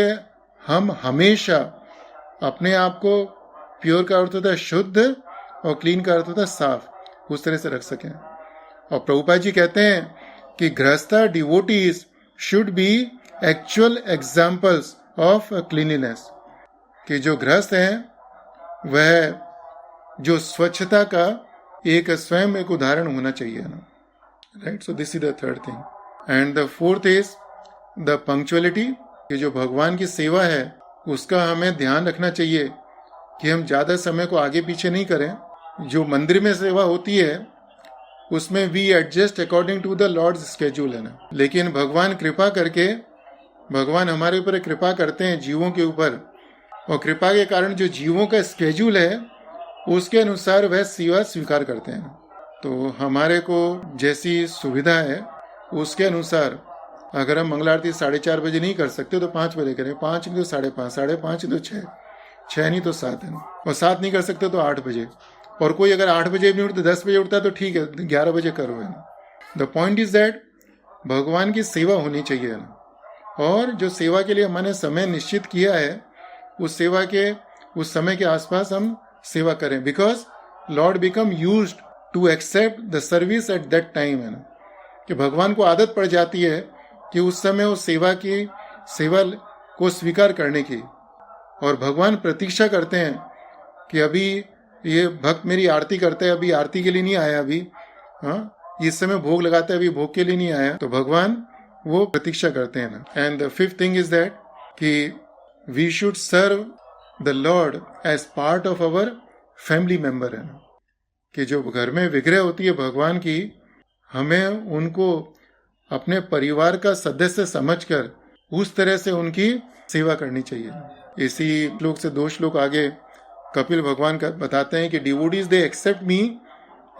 हम हमेशा अपने आप को, प्योर का अर्थ होता है शुद्ध और क्लीन का अर्थ होता है साफ, उस तरह से रख सकें। और प्रभुपाद जी कहते हैं कि grihastha devotees should be actual examples of cleanliness, कि जो गृहस्थ हैं वह जो स्वच्छता का एक स्वयं एक उदाहरण होना चाहिए ना, right. So this is the third thing. And the fourth is the punctuality, कि जो भगवान की सेवा है उसका हमें ध्यान रखना चाहिए कि हम ज्यादा समय को आगे पीछे नहीं करें। जो मंदिर में सेवा होती है उसमें we adjust according to the lord's schedule है ना, लेकिन भगवान कृपा करके, भगवान हमारे ऊपर कृपा करते हैं जीवों के ऊपर, और कृपा के कारण जो जीवों का स्केड्यूल है उसके अनुसार वह सेवा स्वीकार करते हैं। तो हमारे को जैसी सुविधा है उसके अनुसार अगर हम मंगल आरती 4:30 बजे नहीं कर सकते तो 5 बजे करें, 5 नहीं तो 5:30, 5:30 नहीं तो 6, 6 नहीं तो 7 है, और 7 नहीं कर सकते तो 8 बजे, और कोई अगर 8 बजे भी नहीं उठता 10 बजे उठता है तो ठीक है 11 बजे करो, है ना। द पॉइंट इज दैट भगवान की सेवा होनी चाहिए, है ना, और जो सेवा के लिए मैंने समय निश्चित किया है उस सेवा के उस समय के आसपास हम सेवा करें, because lord become used to accept the service at that time, है ना, कि भगवान को आदत पड़ जाती है कि उस समय उस सेवा को स्वीकार करने की, और भगवान प्रतीक्षा करते हैं कि अभी ये भक्त मेरी आरती करते हैं, अभी आरती के लिए नहीं आया, अभी हाँ इस समय भोग लगाते हैं, अभी भोग के लिए नहीं आया, तो भगवान वो प्रतीक्षा करते हैं ना। And the fifth thing is that कि we should serve the lord as part of our family member, है ना, कि जो घर में विग्रह होती है भगवान की, हमें उनको अपने परिवार का सदस्य समझकर उस तरह से उनकी सेवा करनी चाहिए। इसी श्लोक से 2 श्लोक आगे कपिल भगवान का बताते हैं कि devotees they accept me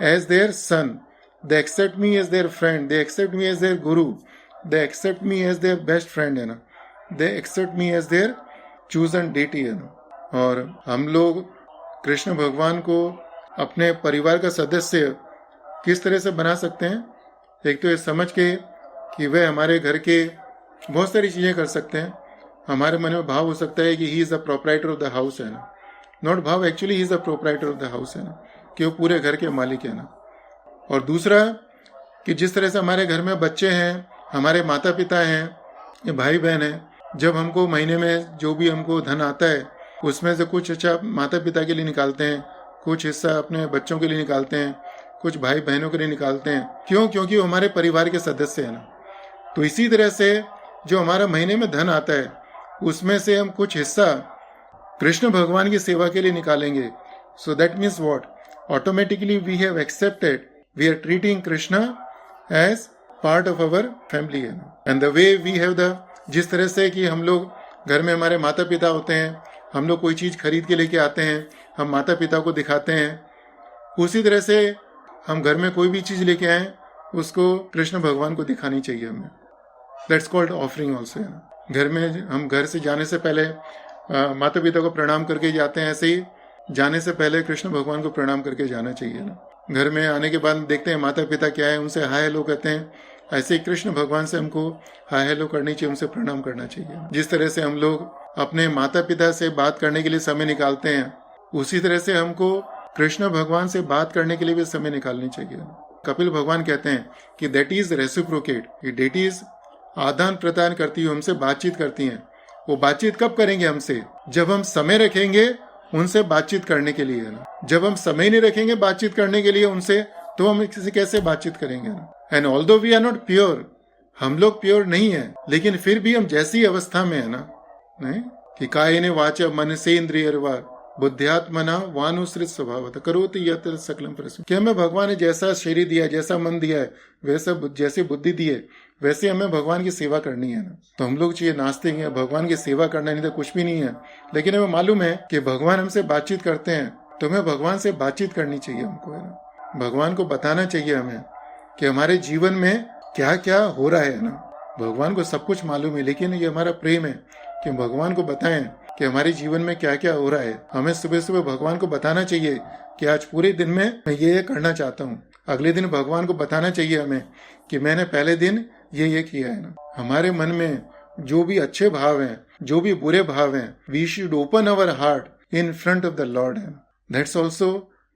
as their son, they accept me as their friend, they accept me as their guru, they accept me as their best friend, है ना, they accept me as their chosen deity, है ना। और हम लोग कृष्ण भगवान को अपने परिवार का सदस्य किस तरह से बना सकते हैं? एक तो ये समझ के कि वे हमारे घर के बहुत सारी चीजें कर सकते हैं। हमारे मन में भाव हो सकता है कि he is the proprietor of the house, है ना, नॉट भाव, actually he is the proprietor of the house, है ना, कि वो पूरे घर के मालिक है ना। और दूसरा कि जिस तरह से हमारे घर में बच्चे हैं, हमारे माता पिता हैं, ये भाई बहन हैं, जब हमको महीने में जो भी हमको धन आता है उसमें से कुछ अच्छा माता पिता के लिए निकालते हैं, कुछ हिस्सा अपने बच्चों के लिए निकालते हैं, कुछ भाई बहनों के लिए निकालते हैं। क्यों? क्योंकि वो हमारे परिवार के सदस्य हैं ना। तो इसी तरह से जो हमारा महीने में धन आता है उसमें से हम कुछ हिस्सा कृष्ण भगवान की सेवा के लिए निकालेंगे। So that means what? Automatically we have accepted, we are treating Krishna as part of our family, है ना। And the way we have the, जिस तरह से कि हम लोग घर में हमारे माता पिता होते हैं, हम लोग कोई चीज खरीद के लेके आते हैं, हम माता पिता को दिखाते हैं, उसी तरह से हम घर में कोई भी चीज लेके आए उसको कृष्ण भगवान को दिखानी चाहिए हमें। That's called offering also. घर में हम घर से जाने से पहले माता पिता को प्रणाम करके जाते हैं, ऐसे ही जाने से पहले कृष्ण भगवान को प्रणाम करके जाना चाहिए ना। घर में आने के बाद देखते हैं माता पिता क्या है, उनसे हाय हेलो कहते हैं, ऐसे ही कृष्ण भगवान से हमको हाय हेलो करनी चाहिए, उनसे प्रणाम करना चाहिए। जिस तरह से हम लोग अपने माता पिता से बात करने के लिए समय निकालते हैं, उसी तरह से हमको कृष्ण भगवान से बात करने के लिए भी समय निकालनी चाहिए। कपिल भगवान कहते हैं कि दैट इज रेसिप्रोकेट, डेटीज आदान प्रदान करती है, हमसे बातचीत करती हैं। वो बातचीत कब करेंगे हमसे? जब हम समय रखेंगे उनसे बातचीत करने के लिए, ना। जब हम समय नहीं रखेंगे बातचीत करने के लिए उनसे, तो हम किसी कैसे बातचीत करेंगे, ना। And although we are not pure, हम लोग प्योर नहीं है, लेकिन फिर भी हम जैसी अवस्था में है ना, नहीं कि कायेन वाचा मनसे इंद्रियर्वा बुद्ध्यात्मना वानुसृत स्वभाव करोति यत्र सकलम प्रसन्न, कि हमें भगवान ने जैसा शरीर दिया, जैसा मन दिया है, वैसा जैसी बुद्धि दी है, वैसे हमें भगवान की सेवा करनी है ना। तो हम लोग चाहिए नास्तिक हैं, भगवान की सेवा करना नहीं तो कुछ भी नहीं है, लेकिन हमें मालूम है कि भगवान हमसे बातचीत करते हैं, तो हमें भगवान से बातचीत करनी चाहिए हमको, है ना। भगवान को बताना चाहिए हमें कि हमारे जीवन में क्या क्या हो रहा है ना। भगवान को सब कुछ मालूम है, लेकिन ये हमारा प्रेम है कि भगवान को बताएं कि हमारे जीवन में क्या क्या हो रहा है। हमें सुबह सुबह भगवान को बताना चाहिए कि आज पूरे दिन में मैं ये करना चाहता हूँ। अगले दिन भगवान को बताना चाहिए हमें कि मैंने पहले दिन ये किया है ना। हमारे मन में जो भी अच्छे भाव हैं, जो भी बुरे भाव हैं, we should open our heart in front of the lord. That's also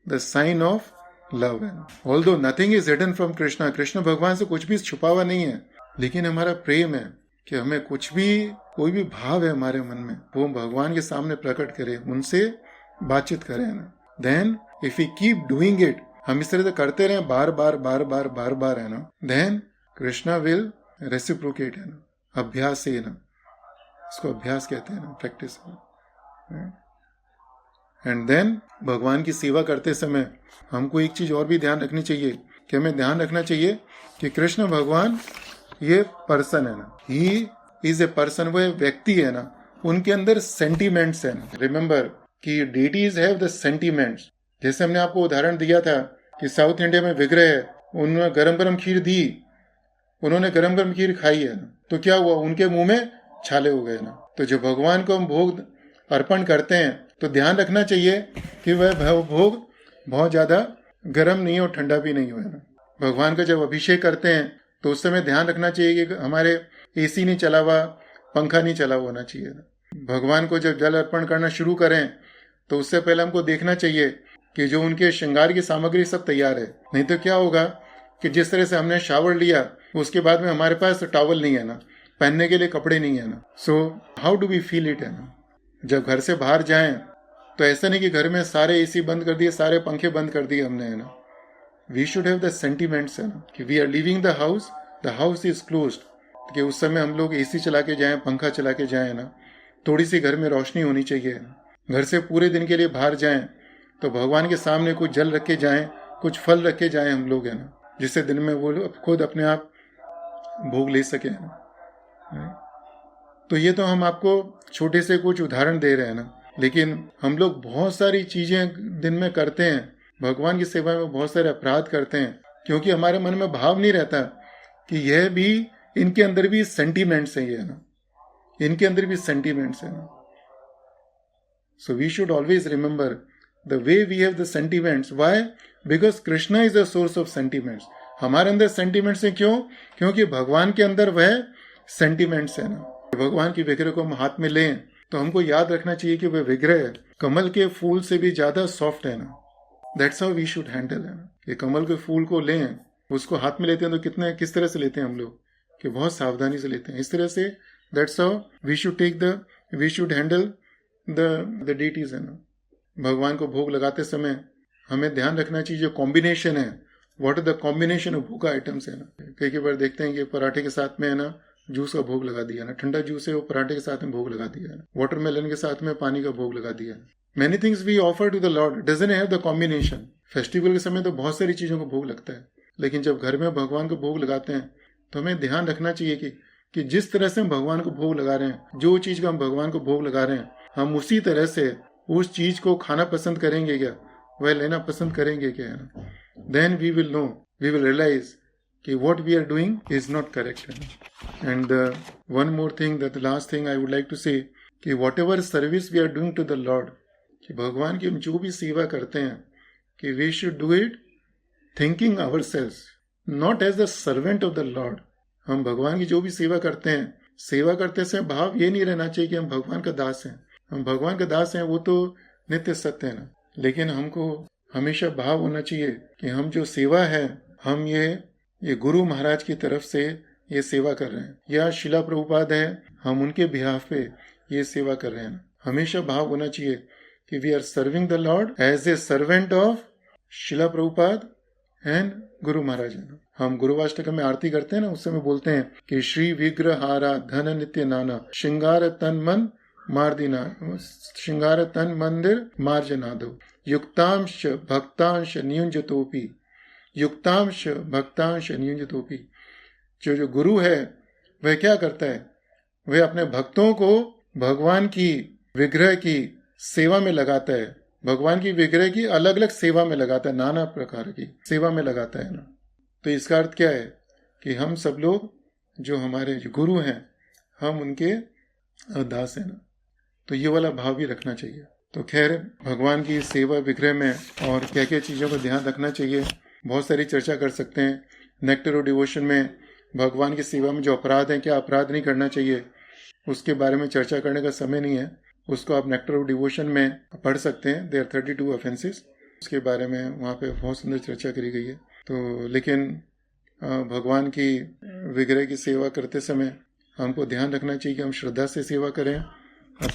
the sign of love. Although nothing is hidden from Krishna, Krishna भगवान से कुछ भी छुपा हुआ नहीं है, लेकिन हमारा प्रेम है कि हमें कुछ भी, कोई भी भाव है हमारे मन में, वो भगवान के सामने प्रकट करें, उनसे बातचीत करें ना। Then if you keep doing it, हम इस तरह से करते रहे बार बार है ना, देन कृष्णा विल रेसिप्रोकेट है ना। अभ्यास से ना, इसको अभ्यास कहते हैं ना, प्रैक्टिस। एंड देन भगवान की सेवा करते समय हमको एक चीज और भी ध्यान रखनी चाहिए कि हमें ध्यान रखना चाहिए कि कृष्ण भगवान ये पर्सन है ना, ही इज ए पर्सन, वो व्यक्ति है ना, उनके अंदर सेंटीमेंट्स है ना। रिमेंबर कि डेटीज हैव द सेंटीमेंट्स। जैसे हमने आपको उदाहरण दिया था कि साउथ इंडिया में विग्रह है, उन्होंने गरम गरम खीर दी, उन्होंने गरम गरम खीर खाई है ना, तो क्या हुआ, उनके मुंह में छाले हो गए ना। तो जो भगवान को हम भोग अर्पण करते हैं तो ध्यान रखना चाहिए कि वह भोग बहुत ज्यादा गर्म नहीं हो, ठंडा भी नहीं हो है ना। भगवान का जब अभिषेक करते हैं तो उस समय ध्यान रखना चाहिए कि हमारे एसी नहीं चला हुआ, पंखा नहीं चला होना चाहिए। भगवान को जब जल अर्पण करना शुरू करें तो उससे पहले हमको देखना चाहिए कि जो उनके श्रृंगार की सामग्री सब तैयार है। नहीं तो क्या होगा कि जिस तरह से हमने शावर लिया उसके बाद में हमारे पास टॉवल नहीं है ना, पहनने के लिए कपड़े नहीं है ना। So how do we feel it है ना। जब घर से बाहर जाएं तो ऐसा नहीं कि घर में सारे एसी बंद कर दिए, सारे पंखे बंद कर दिए हमने है ना। We should have the sentiments है ना कि we are living the house is closed, कि उस समय हम लोग एसी चला के जाएं, पंखा चला के जाएं ना, थोड़ी सी घर में रोशनी होनी चाहिए। घर से पूरे दिन के लिए बाहर जाएं तो भगवान के सामने कुछ जल रख के जाएं, कुछ फल रख के जाएं हम लोग है ना, जिससे दिन में वो खुद अपने आप भोग ले सके ना। तो ये तो हम आपको छोटे से कुछ उदाहरण दे रहे हैं ना, लेकिन हम लोग बहुत सारी चीजें दिन में करते हैं, भगवान की सेवा में बहुत सारे अपराध करते हैं, क्योंकि हमारे मन में भाव नहीं रहता कि यह भी, इनके अंदर भी सेंटीमेंट्स है, ये ना, इनके अंदर भी सेंटीमेंट्स है ना। So we should always remember the way we have the sentiments. Why? Because Krishna is the source of sentiments. हमारे अंदर सेंटीमेंट्स है, क्यों? क्योंकि भगवान के अंदर वह सेंटीमेंट्स है ना। भगवान की विग्रह को हम हाथ में लें तो हमको याद रखना चाहिए कि वह विग्रह कमल के फूल से भी ज्यादा सॉफ्ट है ना। That's how we should handle है ना। ये कमल के फूल को लें, उसको हाथ में लेते हैं तो किस तरह से लेते हैं हम लोग, कि बहुत सावधानी से लेते हैं। इस तरह से that's how we should handle the deities है ना। भगवान को भोग लगाते समय हमें ध्यान रखना चाहिए जो कॉम्बिनेशन है, what is the combination of भोग आइटम्स है ना। कई बार देखते हैं कि पराठे के साथ में है ना जूस का भोग लगा दिया ना, ठंडा जूस है वो पराठे के साथ में भोग लगा दिया ना, वाटरमेलन के साथ में पानी का भोग लगा दिया। Many things we offer to the lord doesn't have the combination. Festival के समय तो बहुत सारी चीजों को भोग लगता है, लेकिन जब घर में भगवान को भोग लगाते हैं तो हमें ध्यान रखना चाहिए कि जिस तरह से हम भगवान को भोग लगा रहे हैं, जो चीज का हम भगवान को भोग लगा रहे हैं, हम उसी तरह से उस चीज को खाना पसंद करेंगे क्या, वह लेना पसंद करेंगे क्या, है ना। Then we will know, we will realize कि what we are doing is not correct. And one more thing, that the last thing I would like to say, कि whatever service we are doing to the Lord, कि भगवान की हम जो भी सेवा करते हैं, कि we should do it thinking ourselves, not as the servant of the Lord. हम भगवान की जो भी सेवा करते हैं, सेवा करते समय भाव ये नहीं रहना चाहिए कि हम भगवान का दास हैं। हम भगवान का दास हैं, वो तो नित्य सत्य है ना, लेकिन हमको हमेशा भाव होना चाहिए कि हम जो सेवा है, हम ये गुरु महाराज की तरफ से ये सेवा कर रहे हैं, या शिला प्रभुपाद है, हम उनके बिहाफ पे ये सेवा कर रहे हैं। हमेशा भाव होना चाहिए कि we are serving the lord as a servant of Srila Prabhupada and Guru Maharaj. हम गुरुवाष्टकम में आरती करते हैं ना, उस समय बोलते हैं कि श्री विग्रहारा धन नित्य नाना श्रृंगार तन मन मार्दिना, श्रृंगार तन मंदिर मार्जना दो, युक्तांश भक्तांश नियुंजतोपि, युक्तांश भक्तांश नियुंजतोपि। जो गुरु है वह क्या करता है, वह अपने भक्तों को भगवान की विग्रह की सेवा में लगाता है, भगवान की विग्रह की अलग अलग सेवा में लगाता है, नाना प्रकार की सेवा में लगाता है ना। तो इसका अर्थ क्या है कि हम सब लोग जो हमारे जो गुरु हैं, हम उनके दास हैं ना। तो ये वाला भाव भी रखना चाहिए। तो खैर, भगवान की सेवा विग्रह में और क्या क्या चीज़ों का ध्यान रखना चाहिए, बहुत सारी चर्चा कर सकते हैं। नेक्टर ऑफ डिवोशन में भगवान की सेवा में जो अपराध हैं, क्या अपराध नहीं करना चाहिए, उसके बारे में चर्चा करने का समय नहीं है। उसको आप नेक्टर ऑफ डिवोशन में पढ़ सकते हैं। देयर 32 ऑफेंसेस, उसके बारे में वहाँ पे बहुत सुंदर चर्चा करी गई है। तो लेकिन भगवान की विग्रह की सेवा करते समय हमको ध्यान रखना चाहिए कि हम श्रद्धा से सेवा करें,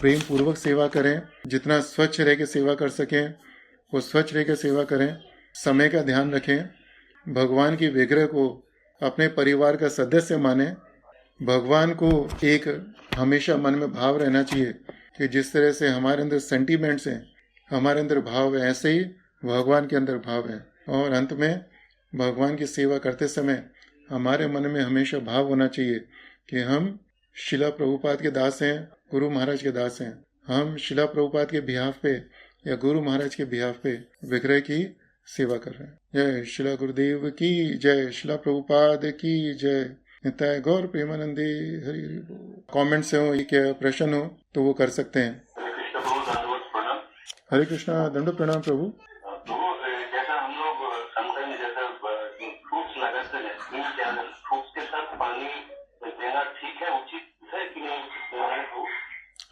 प्रेम पूर्वक सेवा करें, जितना स्वच्छ रह के सेवा कर सकें वो स्वच्छ रह के सेवा करें, समय का ध्यान रखें, भगवान की विग्रह को अपने परिवार का सदस्य माने। भगवान को एक हमेशा मन में भाव रहना चाहिए कि जिस तरह से हमारे अंदर सेंटीमेंट्स हैं, हमारे अंदर भाव है, ऐसे ही भगवान के अंदर भाव है। और अंत में भगवान की सेवा करते समय हमारे मन में हमेशा भाव होना चाहिए कि हम शिला प्रभुपाद के दास हैं, गुरु महाराज के दास हैं। हम शिला प्रभुपाद के बिहाफ पे या गुरु महाराज के बिहाफ पे विग्रह की सेवा कर रहे हैं। जय शिला गुरुदेव की जय, शिला प्रभुपाद की जय, निताय गौर प्रेमानंदे हरि हरि बोल। कमेंट्स हो क्या प्रश्न हो तो वो कर सकते हैं। हरे कृष्णा, दंड प्रणाम प्रभु। तो जैसा हम लोग समटाइम जैसा फ्रूट्स लगाते हैं, फ्रूट्स के साथ पानी देना ठीक है, उचित है कि नहीं?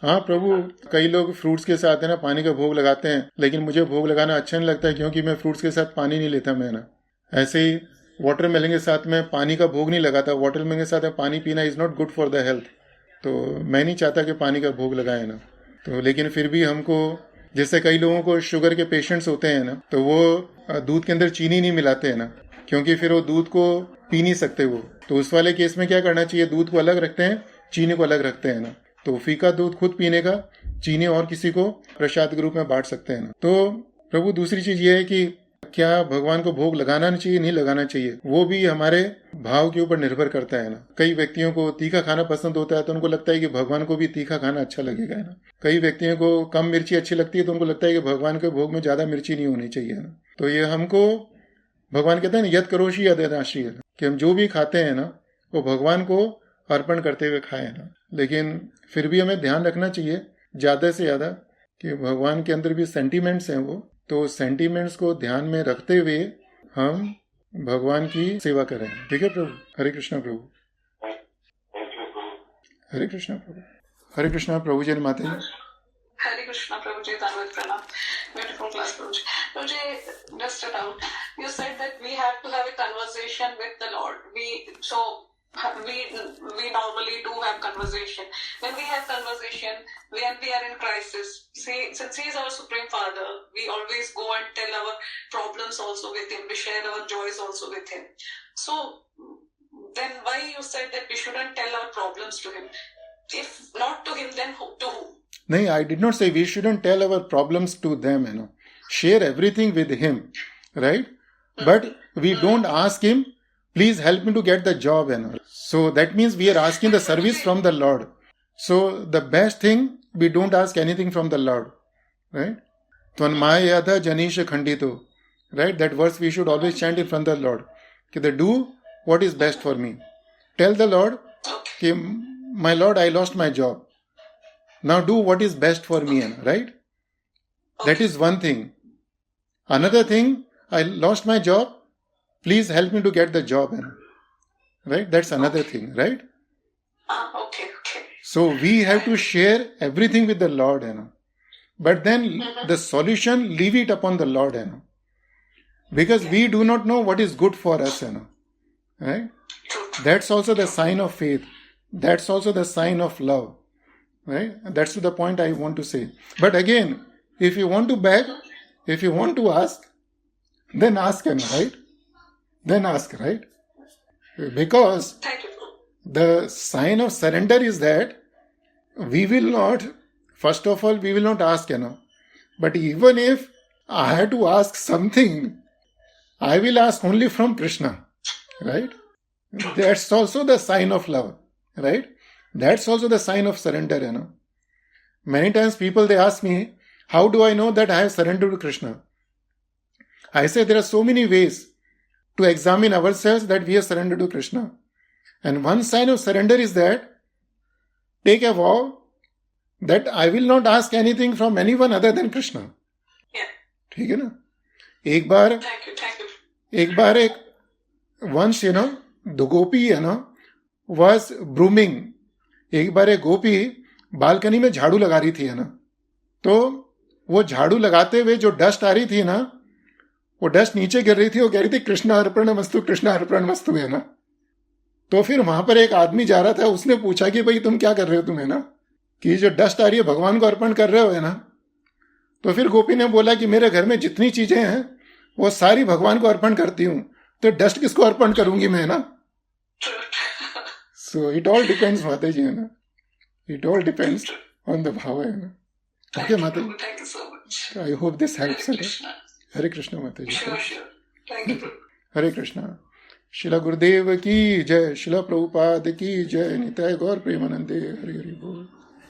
हाँ प्रभु, कई लोग फ्रूट्स के साथ है ना पानी का भोग लगाते हैं, लेकिन मुझे भोग लगाना अच्छा नहीं लगता है, क्योंकि मैं फ्रूट्स के साथ पानी नहीं लेता मैं ना। ऐसे ही वाटरमेलन के साथ में पानी का भोग नहीं लगाता। वाटरमेलन के साथ पानी पीना is not good for the health. तो मैं नहीं चाहता कि पानी का भोग लगाए ना। तो लेकिन फिर भी हमको, जैसे कई लोगों को शुगर के पेशेंट्स होते हैं ना, तो वो दूध के अंदर चीनी नहीं मिलाते हैं ना, क्योंकि फिर वो दूध को पी नहीं सकते वो। तो उस वाले केस में क्या करना चाहिए, दूध को अलग रखते हैं, चीनी को अलग रखते हैं ना। तो फीका दूध खुद पीने का, चीनी और किसी को प्रसाद के रूप में बांट सकते हैं ना। तो प्रभु दूसरी चीज ये है कि क्या भगवान को भोग लगाना चाहिए नहीं लगाना चाहिए, वो भी हमारे भाव के ऊपर निर्भर करता है ना। कई व्यक्तियों को तीखा खाना पसंद होता है तो उनको लगता है कि भगवान को भी तीखा खाना अच्छा लगेगा है ना। कई व्यक्तियों को कम मिर्ची अच्छी लगती है तो उनको लगता है कि भगवान के भोग में ज्यादा मिर्ची नहीं होनी चाहिए ना। तो ये हमको भगवान कहते हैं ना, यद करोशी यदनाशी, कि हम जो भी खाते हैं ना वो भगवान को अर्पण करते हुए खाए ना। लेकिन फिर भी हमें ध्यान रखना चाहिए ज्यादा से ज्यादा कि भगवान के अंदर भी सेंटीमेंट्स हैं वो, तो सेंटीमेंट्स को ध्यान में रखते हुए हम भगवान की सेवा करें। ठीक है प्रभु। हरे कृष्णा प्रभु। हरे कृष्णा प्रभु। हरे कृष्णा प्रभु जी। माता जी Hare Krishna, Prabhuji, Dhanvat Pranam. Beautiful class, Prabhuji. Prabhuji, just a doubt. You said that we have to have a conversation with the Lord. We normally do have conversation. When we have conversation, when we are in crisis, since He is our Supreme Father, we always go and tell our problems also with Him. We share our joys also with Him. So, then why you said that we shouldn't tell our problems to Him? If not to Him, then to whom? नहीं, I did not say we shouldn't tell our problems to them, you know. Share everything with Him, right? But we don't ask Him, please help me to get the job, you know. So that means we are asking the service from the Lord. So the best thing, we don't ask anything from the Lord, right? Tvanmayada janisha khandito, right? That verse we should always chant in front of the Lord. They do what is best for me. Tell the Lord, my Lord, I lost my job. Now do what is best for me, right? That is one thing. Another thing, I lost my job. Please help me to get the job, right? That's another thing, right? Okay. So we have to share everything with the Lord, but then the solution, leave it upon the Lord, because we do not know what is good for us, right? That's also the sign of faith. That's also the sign of love. Right? That's the point I want to say. But again, if you want to beg, if you want to ask, then ask him, right? Then ask, right? Because the sign of surrender is that we will not, first of all, we will not ask, But even if I had to ask something, I will ask only from Krishna, right? That's also the sign of love, right? That's also the sign of surrender, Many times people, they ask me, How do I know that I have surrendered to Krishna? I say there are so many ways to examine ourselves that we have surrendered to Krishna. And one sign of surrender is that take a vow that I will not ask anything from anyone other than Krishna. Yeah. ठीक है ना? एक बार एक once, the gopi, was brooming. एक बार एक गोपी balcony में झाड़ू लगा रही थी, तो वो झाड़ू लगाते हुए जो डस्ट आ रही थी ना, वो डस्ट नीचे गिर रही थी, वो कह रही थी कृष्ण अर्पण वस्तु, कृष्ण अर्पण वस्तु, है ना. तो फिर वहां पर एक आदमी जा रहा था, उसने पूछा कि भाई तुम क्या कर रहे हो, तुम, है ना, कि जो डस्ट आ रही है भगवान को अर्पण कर रहे हो, है ना. तो फिर गोपी ने बोला कि मेरे घर में जितनी चीजें हैं वो सारी भगवान को अर्पण करती हूँ, तो डस्ट किसको अर्पण करूंगी मैं, है ना. सो इट ऑल डिपेंड्स माता जी, है ना. It all depends on the भाव, है ना. ओके माता जी, आई होप दिस हेल्प्स. हरे कृष्णा माता जी. हरे कृष्णा. शिला गुरुदेव की जय. शिला प्रभुपाद की जय. निताय गौर प्रेमानंदे. हरि हरि बोल.